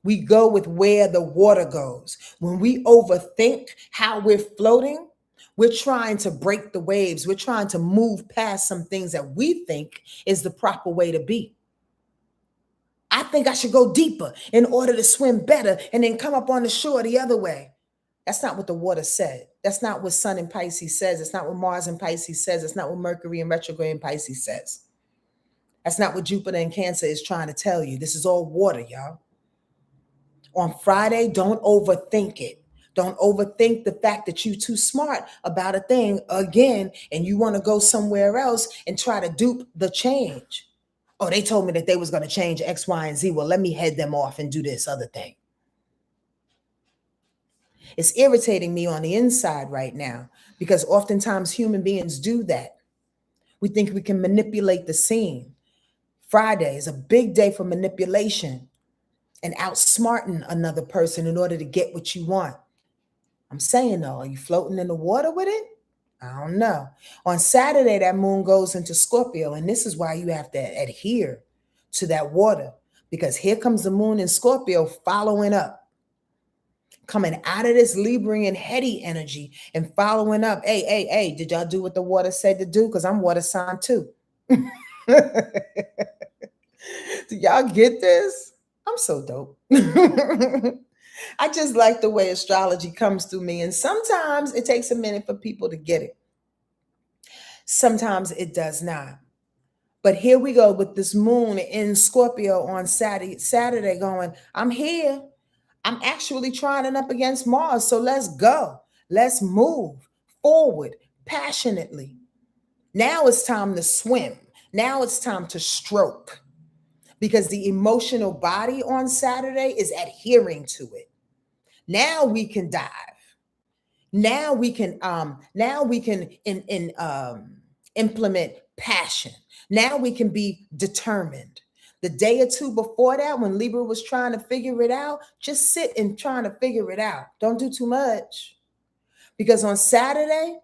We go with where the water goes. When we overthink how we're floating, we're trying to break the waves. We're trying to move past some things that we think is the proper way to be. I think I should go deeper in order to swim better and then come up on the shore the other way. That's not what the water said. That's not what Sun in Pisces says. It's not what Mars in Pisces says. It's not what Mercury in retrograde in Pisces says. That's not what Jupiter in Cancer is trying to tell you. This is all water, y'all. On Friday, don't overthink it. Don't overthink the fact that you're too smart about a thing again and you want to go somewhere else and try to dupe the change. Oh, they told me that they was going to change X, Y, and Z. Well, let me head them off and do this other thing. It's irritating me on the inside right now because oftentimes human beings do that. We think we can manipulate the scene. Friday is a big day for manipulation and outsmarting another person in order to get what you want. I'm saying though, are you floating in the water with it? I don't know. On Saturday, that moon goes into Scorpio, and this is why you have to adhere to that water, because here comes the moon in Scorpio following up, coming out of this Librian heady energy and following up. Hey, did y'all do what the water said to do? Because I'm water sign too. Do y'all get this? I'm so dope. I just like the way astrology comes through me. And sometimes it takes a minute for people to get it. Sometimes it does not. But here we go with this moon in Scorpio on Saturday going, I'm here. I'm actually trying up against Mars. So let's go. Let's move forward passionately. Now it's time to swim. Now it's time to stroke, because the emotional body on Saturday is adhering to it. Now we can dive. Now we can implement passion. Now we can be determined. The day or two before that, when Libra was trying to figure it out, just sit and trying to figure it out. Don't do too much. Because on Saturday,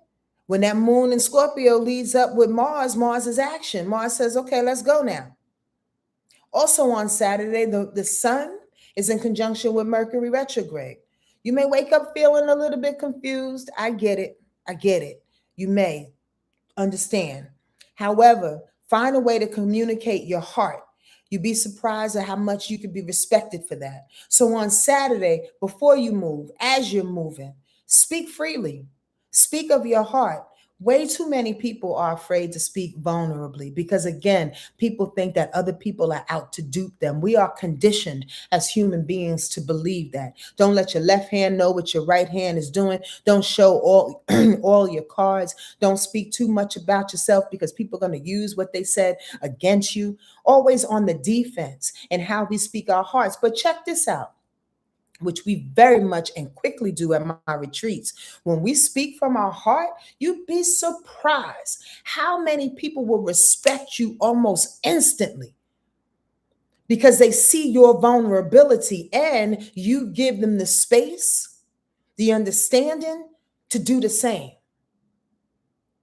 when that moon in Scorpio leads up with Mars, Mars is action. Mars says, okay, let's go now. Also on Saturday, the sun is in conjunction with Mercury retrograde. You may wake up feeling a little bit confused. I get it. You may understand. However, find a way to communicate your heart. You'd be surprised at how much you could be respected for that. So on Saturday, before you move, as you're moving, speak freely. Speak of your heart. Way too many people are afraid to speak vulnerably because, again, people think that other people are out to dupe them. We are conditioned as human beings to believe that. Don't let your left hand know what your right hand is doing. Don't show all, all your cards. Don't speak too much about yourself because people are going to use what they said against you. Always on the defense and how we speak our hearts. But check this out, which we very much and quickly do at my retreats. When we speak from our heart, you'd be surprised how many people will respect you almost instantly because they see your vulnerability and you give them the space, the understanding to do the same.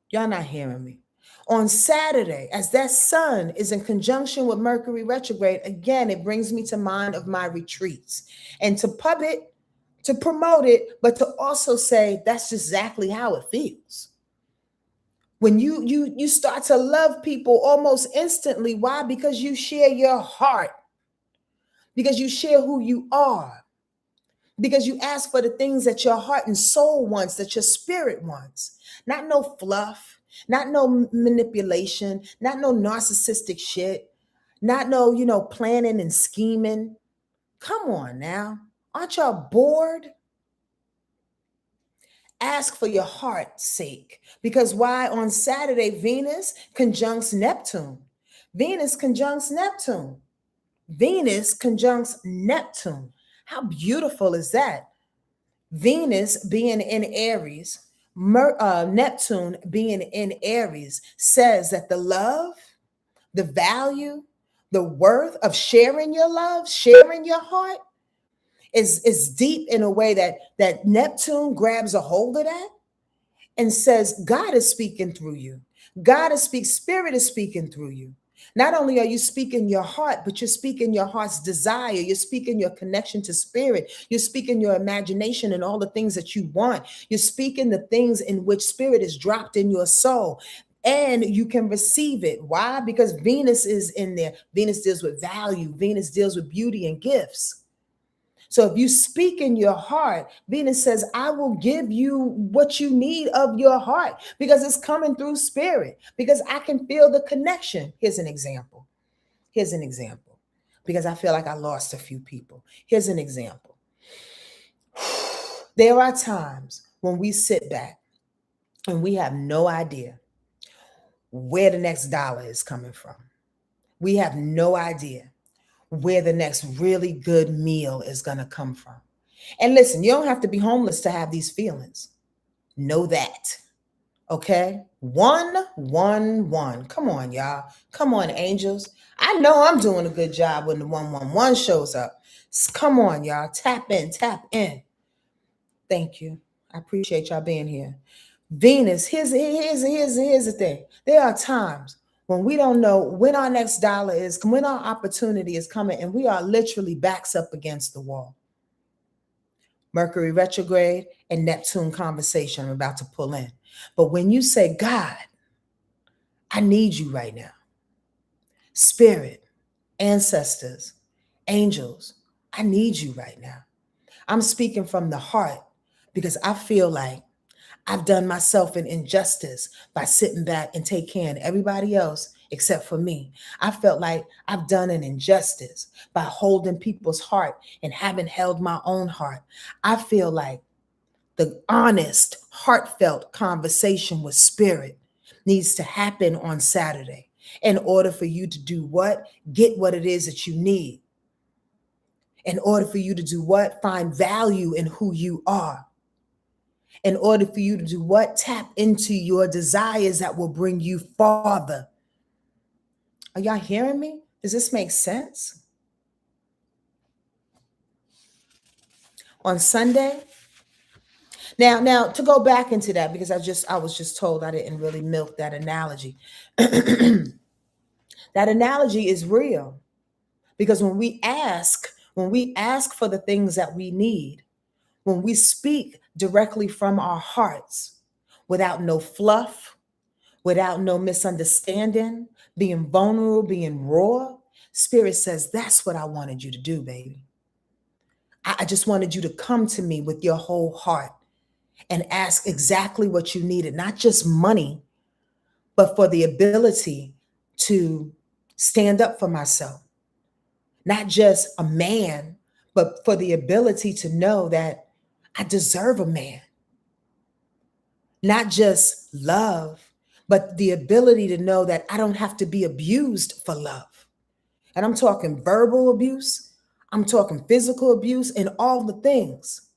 Y'all not hearing me. On Saturday, as that sun is in conjunction with Mercury retrograde, again, it brings me to mind of my retreats and to pub it, to promote it, but to also say that's exactly how it feels. When you start to love people almost instantly. Why? Because you share your heart, because you share who you are, because you ask for the things that your heart and soul wants, that your spirit wants, not no fluff. Not no manipulation, not no narcissistic shit, not no, planning and scheming. Come on now. Aren't y'all bored? Ask for your heart's sake. Because why? On Saturday, Venus conjuncts Neptune. Venus conjuncts Neptune. Venus conjuncts Neptune. How beautiful is that? Venus being in Aries, Neptune being in Aries says that the love, the value, the worth of sharing your love, sharing your heart is deep in a way that Neptune grabs a hold of that and says, God is speaking through you. God is Spirit is speaking through you. Not only are you speaking your heart, but you're speaking your heart's desire. You're speaking your connection to spirit. You're speaking your imagination and all the things that you want. You're speaking the things in which spirit is dropped in your soul. And you can receive it. Why? Because Venus is in there. Venus deals with value. Venus deals with beauty and gifts. So if you speak in your heart, Venus says, I will give you what you need of your heart because it's coming through spirit, because I can feel the connection. Here's an example. Here's an example, because I feel like I lost a few people. Here's an example. There are times when we sit back and we have no idea where the next dollar is coming from. We have no idea where the next really good meal is going to come from. And listen, you don't have to be homeless to have these feelings. Know that. Okay? 111. Come on, y'all. Come on, angels. I know I'm doing a good job when the 111 shows up. Come on, y'all. Tap in, tap in. Thank you. I appreciate y'all being here. Venus, here's the thing. There are times when we don't know when our next dollar is, when our opportunity is coming, and we are literally backs up against the wall. Mercury retrograde and Neptune conversation I'm about to pull in. But when you say, God, I need you right now. Spirit, ancestors, angels, I need you right now. I'm speaking from the heart because I feel like I've done myself an injustice by sitting back and take care of everybody else except for me. I felt like I've done an injustice by holding people's heart and haven't held my own heart. I feel like the honest, heartfelt conversation with spirit needs to happen on Saturday in order for you to do what? Get what it is that you need. In order for you to do what? Find value in who you are. In order for you to do what? Tap into your desires that will bring you farther. Are y'all hearing me? Does this make sense? On Sunday, now to go back into that, because I was just told I didn't really milk that analogy. That analogy is real, because when we ask for the things that we need, when we speak directly from our hearts, without no fluff, without no misunderstanding, being vulnerable, being raw, Spirit says, that's what I wanted you to do, baby. I just wanted you to come to me with your whole heart and ask exactly what you needed, not just money, but for the ability to stand up for myself. Not just a man, but for the ability to know that I deserve a man. Not just love, but the ability to know that I don't have to be abused for love. And I'm talking verbal abuse, I'm talking physical abuse, and all the things.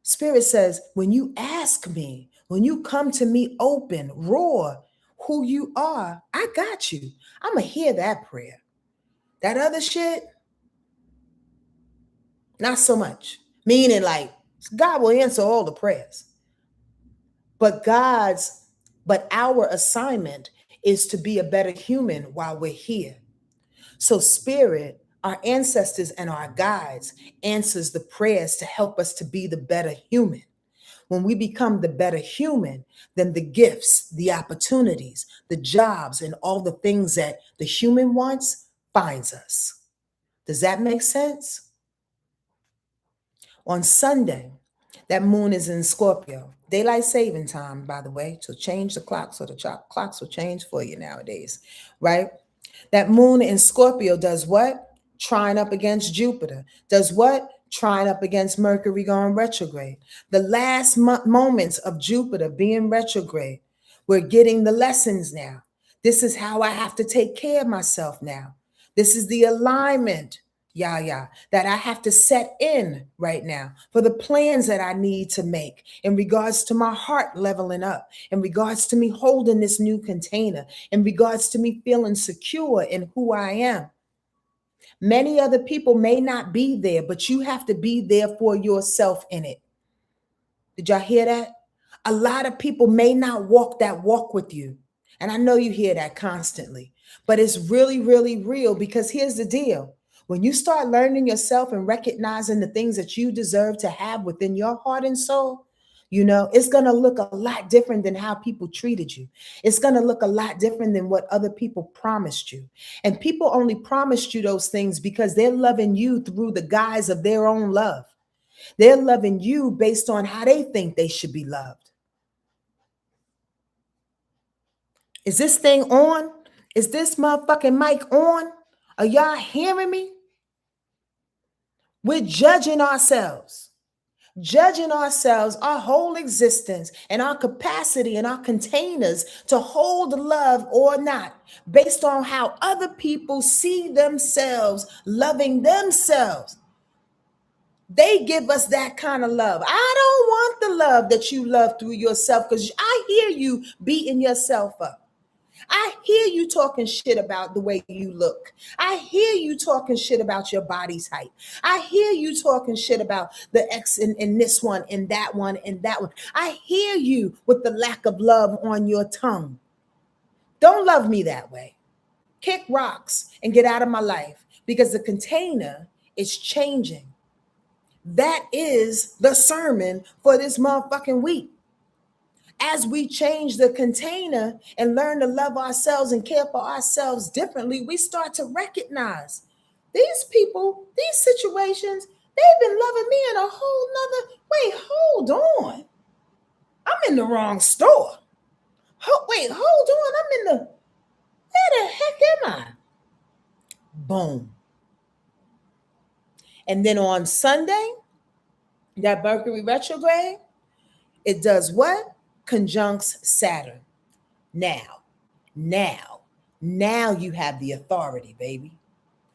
Spirit says, when you ask me, when you come to me open, raw, who you are, I got you. I'm going to hear that prayer. That other shit, not so much. Meaning, like, God will answer all the prayers. But our assignment is to be a better human while we're here. So Spirit, our ancestors and our guides, answers the prayers to help us to be the better human. When we become the better human, then the gifts, the opportunities, the jobs, and all the things that the human wants finds us. Does that make sense? On Sunday, that moon is in Scorpio. Daylight saving time, by the way, to change the clock, so the clocks will change for you nowadays, right? That moon in Scorpio does what? Trine up against Jupiter. Does what? Trine up against Mercury going retrograde. The last moments of Jupiter being retrograde, we're getting the lessons now. This is how I have to take care of myself now. This is the alignment, that I have to set in right now for the plans that I need to make in regards to my heart leveling up, in regards to me holding this new container, in regards to me feeling secure in who I am. Many other people may not be there, but you have to be there for yourself in it. Did y'all hear that? A lot of people may not walk that walk with you. And I know you hear that constantly. But it's really, really real, because here's the deal. When you start learning yourself and recognizing the things that you deserve to have within your heart and soul, it's going to look a lot different than how people treated you. It's going to look a lot different than what other people promised you. And people only promised you those things because they're loving you through the guise of their own love. They're loving you based on how they think they should be loved. Is this thing on? Is this motherfucking mic on? Are y'all hearing me? We're judging ourselves, our whole existence, and our capacity and our containers to hold love or not, based on how other people see themselves loving themselves. They give us that kind of love. I don't want the love that you love through yourself, because I hear you beating yourself up. I hear you talking shit about the way you look. I hear you talking shit about your body's height. I hear you talking shit about the X in this one and that one and that one. I hear you with the lack of love on your tongue. Don't love me that way. Kick rocks and get out of my life, because the container is changing. That is the sermon for this motherfucking week. As we change the container and learn to love ourselves and care for ourselves differently, we start to recognize these people, these situations, they've been loving me in a whole nother. Wait, hold on. I'm in the wrong store. Wait, hold on. I'm in the. Where the heck am I? Boom. And then on Sunday, that Mercury retrograde, it does what? Conjuncts Saturn. Now you have the authority, baby.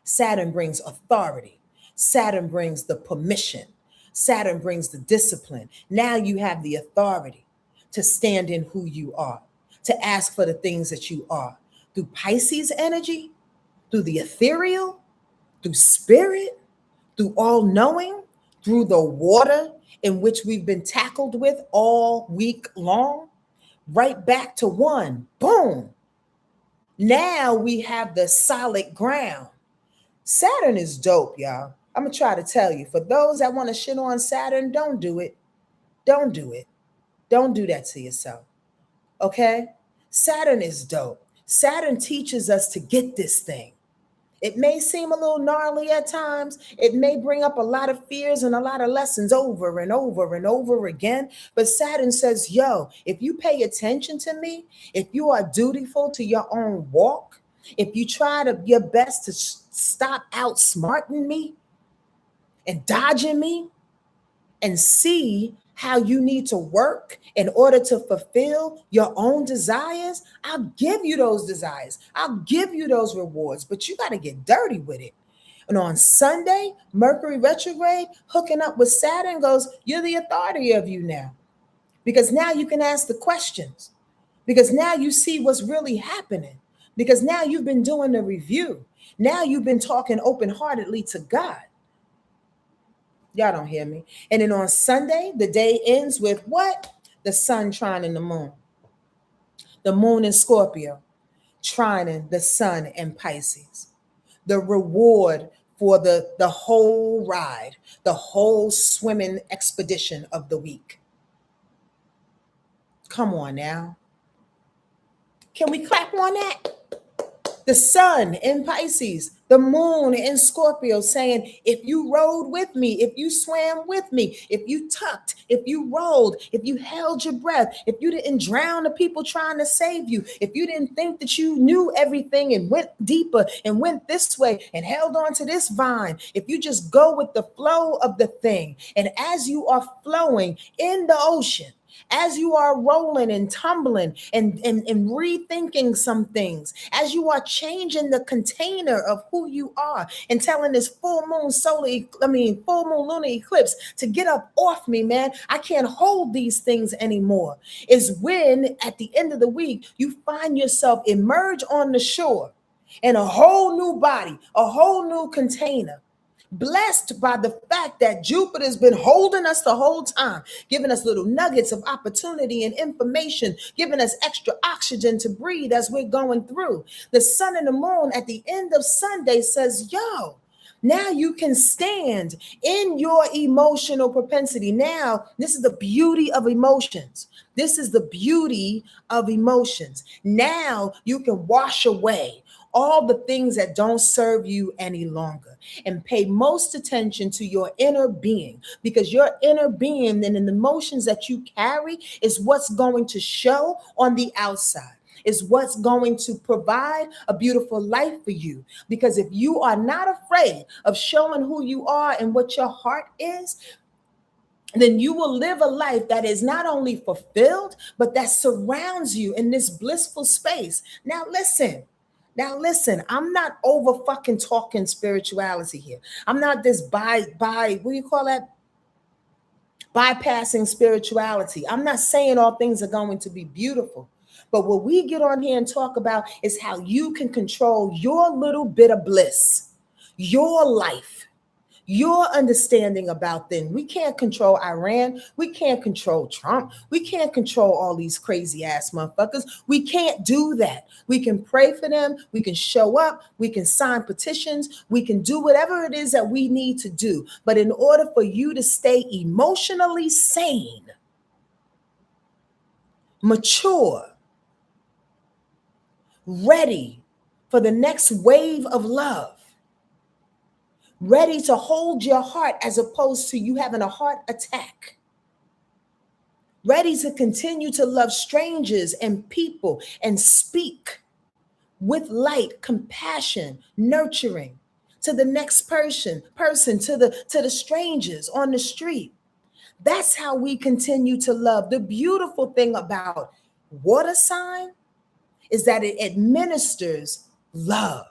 Saturn brings authority. Saturn brings the permission. Saturn brings the discipline. Now you have the authority to stand in who you are, to ask for the things that you are. Through Pisces energy, through the ethereal, through spirit, through all knowing, through the water in which we've been tackled with all week long, right back to one. Boom. Now we have the solid ground. Saturn is dope, y'all. I'm going to try to tell you. For those that want to shit on Saturn, don't do it. Don't do it. Don't do that to yourself. Okay? Saturn is dope. Saturn teaches us to get this thing. It may seem a little gnarly at times. It may bring up a lot of fears and a lot of lessons over and over and over again. But Saturn says, yo, if you pay attention to me, if you are dutiful to your own walk, if you try your best to stop outsmarting me and dodging me and see how you need to work in order to fulfill your own desires, I'll give you those desires. I'll give you those rewards, but you got to get dirty with it. And on Sunday, Mercury retrograde, hooking up with Saturn goes, you're the authority of you now. Because now you can ask the questions. Because now you see what's really happening. Because now you've been doing the review. Now you've been talking open-heartedly to God. Y'all don't hear me. And then on Sunday, the day ends with what? The sun trining the moon. The moon in Scorpio, trining the sun in Pisces. The reward for the whole ride, the whole swimming expedition of the week. Come on now. Can we clap on that? The sun in Pisces, the moon in Scorpio, saying, if you rode with me, if you swam with me, if you tucked, if you rolled, if you held your breath, if you didn't drown the people trying to save you, if you didn't think that you knew everything and went deeper and went this way and held on to this vine, if you just go with the flow of the thing, and as you are flowing in the ocean, as you are rolling and tumbling and rethinking some things, as you are changing the container of who you are and telling this full moon lunar eclipse to get up off me, man. I can't hold these things anymore. Is when at the end of the week, you find yourself emerge on the shore in a whole new body, a whole new container, Blessed by the fact that Jupiter's been holding us the whole time, giving us little nuggets of opportunity and information, giving us extra oxygen to breathe as we're going through. The sun and the moon at the end of Sunday says, yo, now you can stand in your emotional propensity. Now, this is the beauty of emotions. This is the beauty of emotions. Now you can wash away all the things that don't serve you any longer and pay most attention to your inner being, because your inner being and the emotions that you carry is what's going to show on the outside, is what's going to provide a beautiful life for you. Because if you are not afraid of showing who you are and what your heart is, then you will live a life that is not only fulfilled, but that surrounds you in this blissful space. Now listen, I'm not over fucking talking spirituality here. I'm not this what do you call that? Bypassing spirituality. I'm not saying all things are going to be beautiful. But what we get on here and talk about is how you can control your little bit of bliss, your life, your understanding about things. We can't control Iran. We can't control Trump. We can't control all these crazy ass motherfuckers. We can't do that. We can pray for them. We can show up. We can sign petitions. We can do whatever it is that we need to do. But in order for you to stay emotionally sane, mature, ready for the next wave of love, ready to hold your heart as opposed to you having a heart attack, ready to continue to love strangers and people and speak with light, compassion, nurturing to the next person, to the strangers on the street. That's how we continue to love. The beautiful thing about water sign is that it administers love.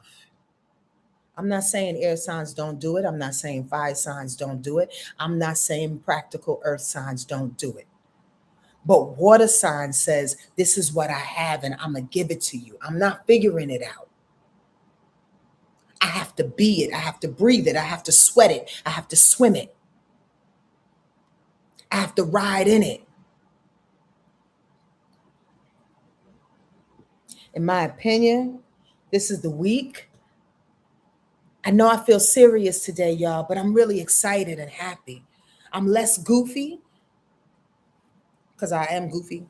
I'm not saying air signs don't do it. I'm not saying fire signs don't do it. I'm not saying practical earth signs don't do it. But water sign says, this is what I have and I'm going to give it to you. I'm not figuring it out. I have to be it. I have to breathe it. I have to sweat it. I have to swim it. I have to ride in it. In my opinion, this is the week. I know I feel serious today, y'all, but I'm really excited and happy. I'm less goofy, because I am goofy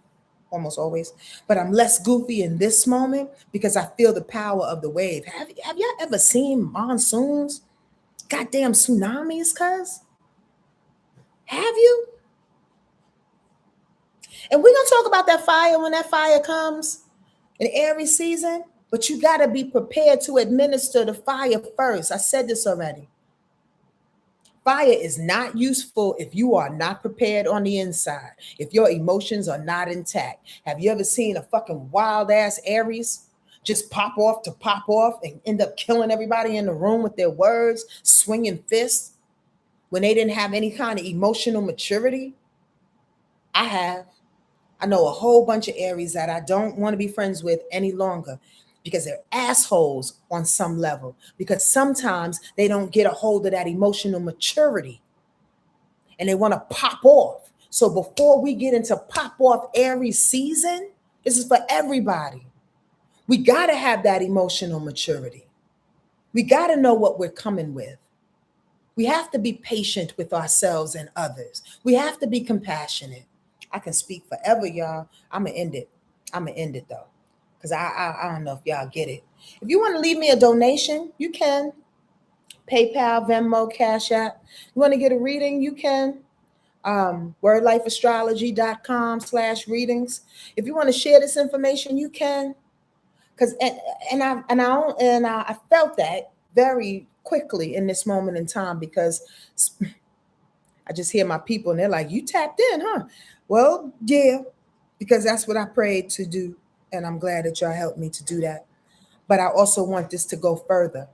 almost always, but I'm less goofy in this moment because I feel the power of the wave. Have y'all ever seen monsoons? Goddamn tsunamis, cuz? Have you? And we're going to talk about that fire when that fire comes in Aries season, but you got to be prepared to administer the fire first. I said this already. Fire is not useful if you are not prepared on the inside, if your emotions are not intact. Have you ever seen a fucking wild ass Aries just pop off and end up killing everybody in the room with their words, swinging fists when they didn't have any kind of emotional maturity? I have. I know a whole bunch of Aries that I don't want to be friends with any longer because they're assholes on some level, because sometimes they don't get a hold of that emotional maturity and they want to pop off. So before we get into pop off Aries season, this is for everybody. We got to have that emotional maturity. We got to know what we're coming with. We have to be patient with ourselves and others. We have to be compassionate. I can speak forever, y'all. I'm going to end it though, because I don't know if y'all get it. If you want to leave me a donation, you can. PayPal, Venmo, Cash App. You want to get a reading, you can. Wordlifeastrology.com/readings. If you want to share this information, you can. Because I felt that very quickly in this moment in time, because I just hear my people and they're like, you tapped in, huh? Well, yeah, because that's what I prayed to do. And I'm glad that y'all helped me to do that. But I also want this to go further.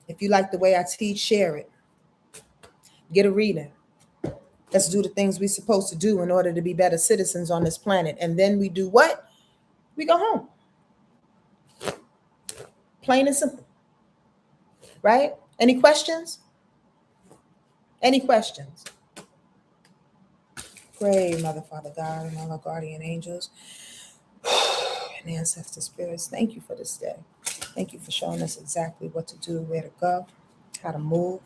If you like the way I teach, share it. Get a reading. Let's do the things we're supposed to do in order to be better citizens on this planet. And then we do what? We go home. Plain and simple. Right? Any questions? Any questions? Pray, Mother, Father, God, and all our guardian angels and ancestor spirits. Thank you for this day. Thank you for showing us exactly what to do, where to go, how to move.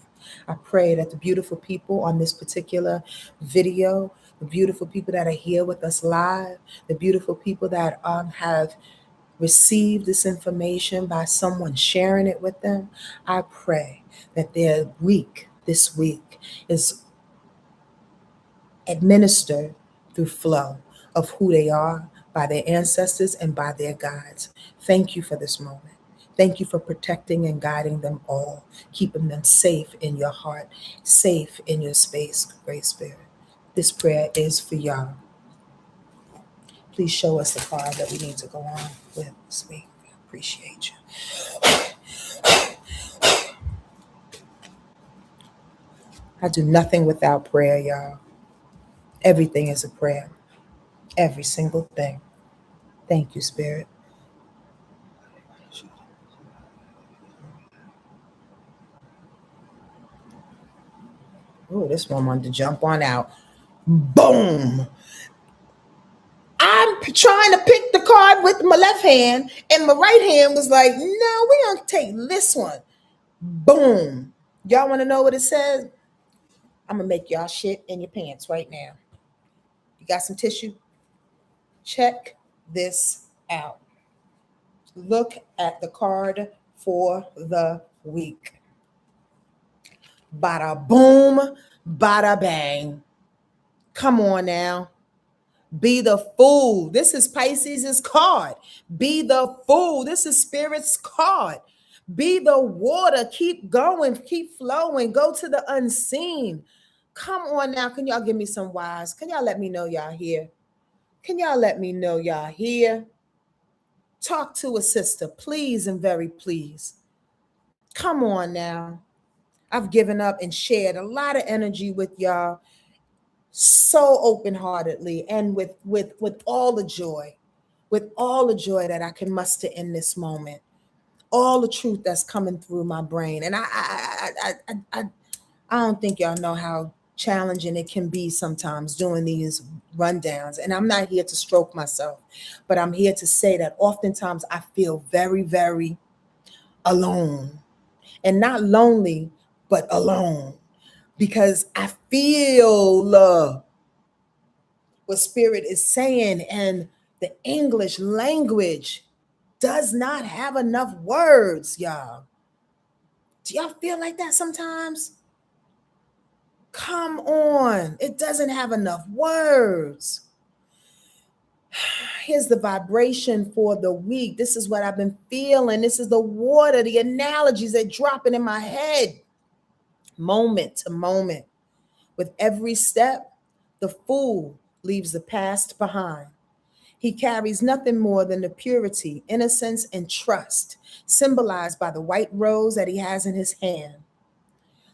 I pray that the beautiful people on this particular video, the beautiful people that are here with us live, the beautiful people that have received this information by someone sharing it with them, I pray that their week, this week, is administered through flow of who they are by their ancestors and by their guides. Thank you for this moment. Thank you for protecting and guiding them all, keeping them safe in your heart, safe in your space, Great Spirit. This prayer is for y'all. Please show us the card that we need to go on with this week. We appreciate you. I do nothing without prayer, y'all. Everything is a prayer. Every single thing. Thank you, Spirit. Oh, this one wanted to jump on out. Boom. I'm trying to pick the card with my left hand, and my right hand was like, no, we're going to take this one. Boom. Y'all want to know what it says? I'm going to make y'all shit in your pants right now. You got some tissue? Check this out. Look at the card for the week. Bada boom, bada bang. Come on now. Be the fool. This is Pisces' card. Be the fool. This is Spirit's card. Be the water. Keep going. Keep flowing. Go to the unseen. Come on now. Can y'all give me some wise? Can y'all let me know y'all here? Can y'all let me know y'all here? Talk to a sister, please and very please. Come on now. I've given up and shared a lot of energy with y'all so open-heartedly and with all the joy, that I can muster in this moment, all the truth that's coming through my brain. And I don't think y'all know how challenging it can be sometimes doing these rundowns. And I'm not here to stroke myself, but I'm here to say that oftentimes I feel very, very alone, and not lonely, but alone, because I feel what Spirit is saying, and the English language does not have enough words, y'all. Do y'all feel like that sometimes? Come on, it doesn't have enough words. Here's the vibration for the week. This is what I've been feeling. This is the water, the analogies that dropping in my head, moment to moment. With every step, the fool leaves the past behind. He carries nothing more than the purity, innocence, and trust, symbolized by the white rose that he has in his hand.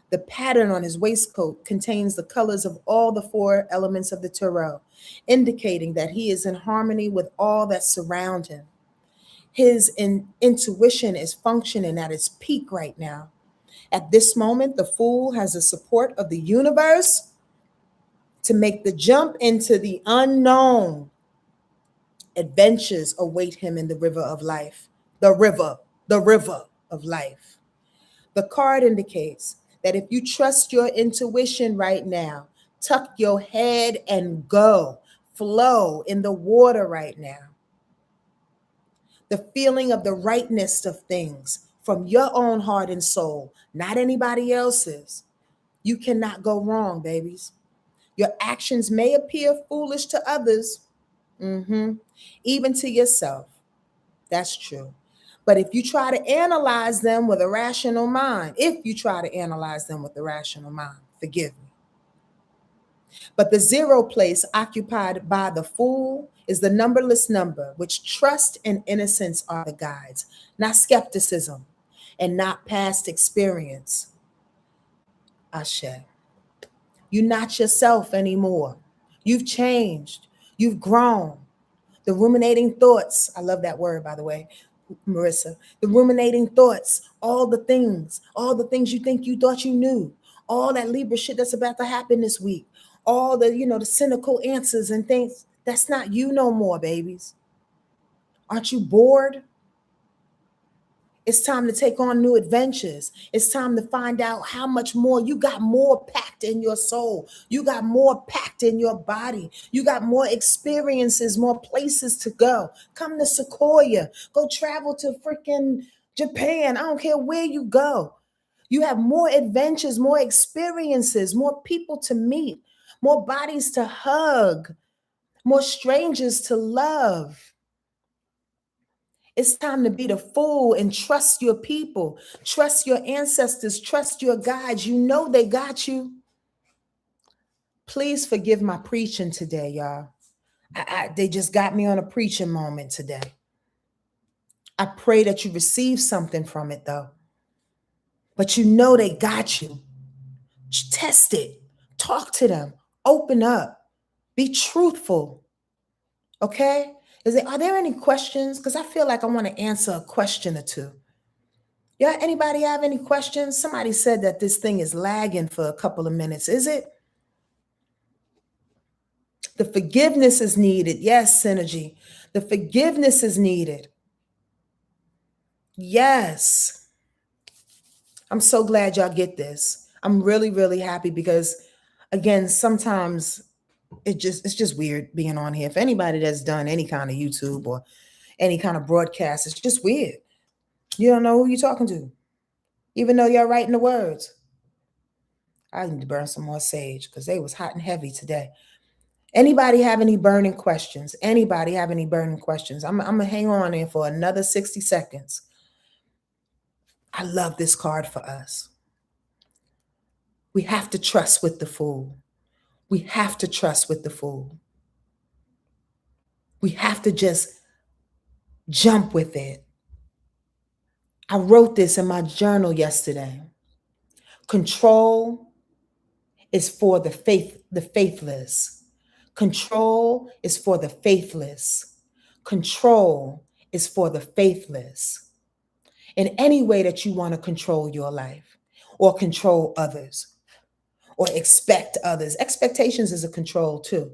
The pattern on his waistcoat contains the colors of all the four elements of the tarot, indicating that he is in harmony with all that surround him. His intuition is functioning at its peak right now. At this moment, the fool has the support of the universe to make the jump into the unknown. Adventures await him in the river of life. The river of life. The card indicates that if you trust your intuition right now, tuck your head and go. Flow in the water right now. The feeling of the rightness of things from your own heart and soul, not anybody else's. You cannot go wrong, babies. Your actions may appear foolish to others, even to yourself. That's true. But if you try to analyze them with a rational mind, forgive me. But the zero place occupied by the fool is the numberless number, which trust and innocence are the guides, not skepticism and not past experience. Ashe. You're not yourself anymore. You've changed. You've grown. The ruminating thoughts, I love that word, by the way. Marissa, the ruminating thoughts, all the things you think you thought you knew, all that Libra shit that's about to happen this week, all the, the cynical answers and things. That's not you no more, babies. Aren't you bored? It's time to take on new adventures. It's time to find out how much more you got, more packed in your soul. You got more packed in your body. You got more experiences, more places to go. Come to SEQUOIA. Go travel to freaking Japan. I don't care where you go. You have more adventures, more experiences, more people to meet, more bodies to hug, more strangers to love. It's time to be the fool and trust your people, trust your ancestors, trust your guides. You know they got you. Please forgive my preaching today, y'all. They just got me on a preaching moment today. I pray that you receive something from it, though. But you know they got you. Test it. Talk to them. Open up. Be truthful. Okay? Are there any questions? Because I feel like I want to answer a question or two. Yeah, anybody have any questions? Somebody said that this thing is lagging for a couple of minutes. Is it? The forgiveness is needed. Yes, Synergy. The forgiveness is needed. Yes. I'm so glad y'all get this. I'm really, really happy because, again, sometimes it's just weird being on here. If anybody that's done any kind of YouTube or any kind of broadcast, it's just weird. You don't know who you're talking to, even though you're writing the words. I need to burn some more sage because they was hot and heavy today. Anybody have any burning questions? Anybody have any burning questions? I'm going to hang on in for another 60 seconds. I love this card for us. We have to trust with the fool. We have to trust with the fool. We have to just jump with it. I wrote this in my journal yesterday. Control is for the faithless. Control is for the faithless. Control is for the faithless. In any way that you want to control your life or control others or expect others. Expectations is a control too.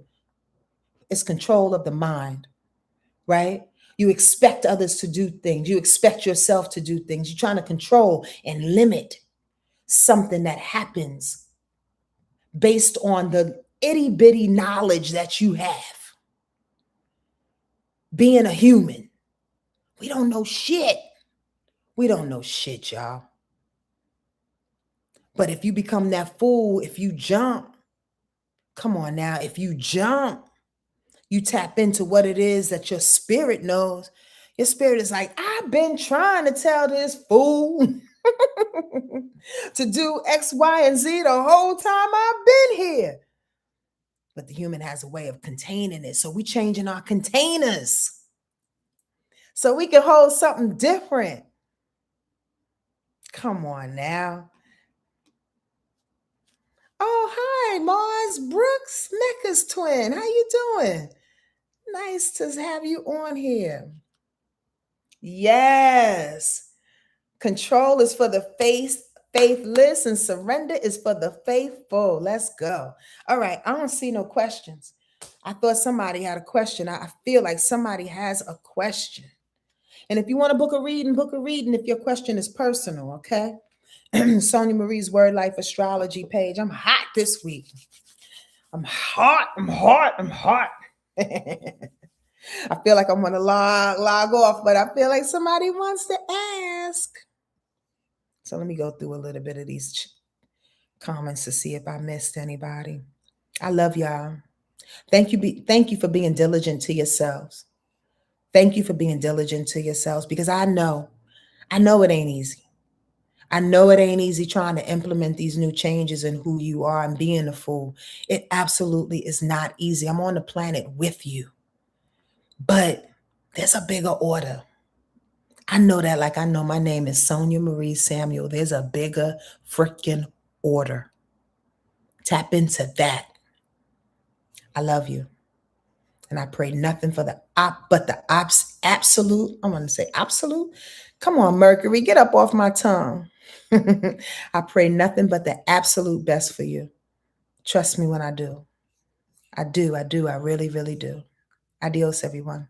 It's control of the mind, right? You expect others to do things. You expect yourself to do things. You're trying to control and limit something that happens based on the itty bitty knowledge that you have. Being a human, we don't know shit. We don't know shit, y'all. But if you become that fool, if you jump, come on now, if you jump, you tap into what it is that your spirit knows. Your spirit is like, I've been trying to tell this fool to do X, Y, and Z the whole time I've been here. But the human has a way of containing it. So we changing our containers so we can hold something different. Come on now. Oh, hi, Mars Brooks, Mecca's twin. How you doing? Nice to have you on here. Yes. Control is for the faithless and surrender is for the faithful. Let's go. All right. I don't see no questions. I thought somebody had a question. I feel like somebody has a question. And if you want to book a reading if your question is personal, okay? Sonja Marie's Wordlife Astrology page. I'm hot this week. I'm hot. I feel like I'm going to log off, but I feel like somebody wants to ask. So let me go through a little bit of these comments to see if I missed anybody. I love y'all. Thank you for being diligent to yourselves. Thank you for being diligent to yourselves because I know it ain't easy. I know it ain't easy trying to implement these new changes in who you are and being a fool. It absolutely is not easy. I'm on the planet with you. But there's a bigger order. I know that like I know my name is Sonja Marie Samuel. There's a bigger freaking order. Tap into that. I love you. And I pray nothing for the absolute. I want to say absolute. Come on, Mercury, get up off my tongue. I pray nothing but the absolute best for you. Trust me when I do. I do. I really, really do. Adios, everyone.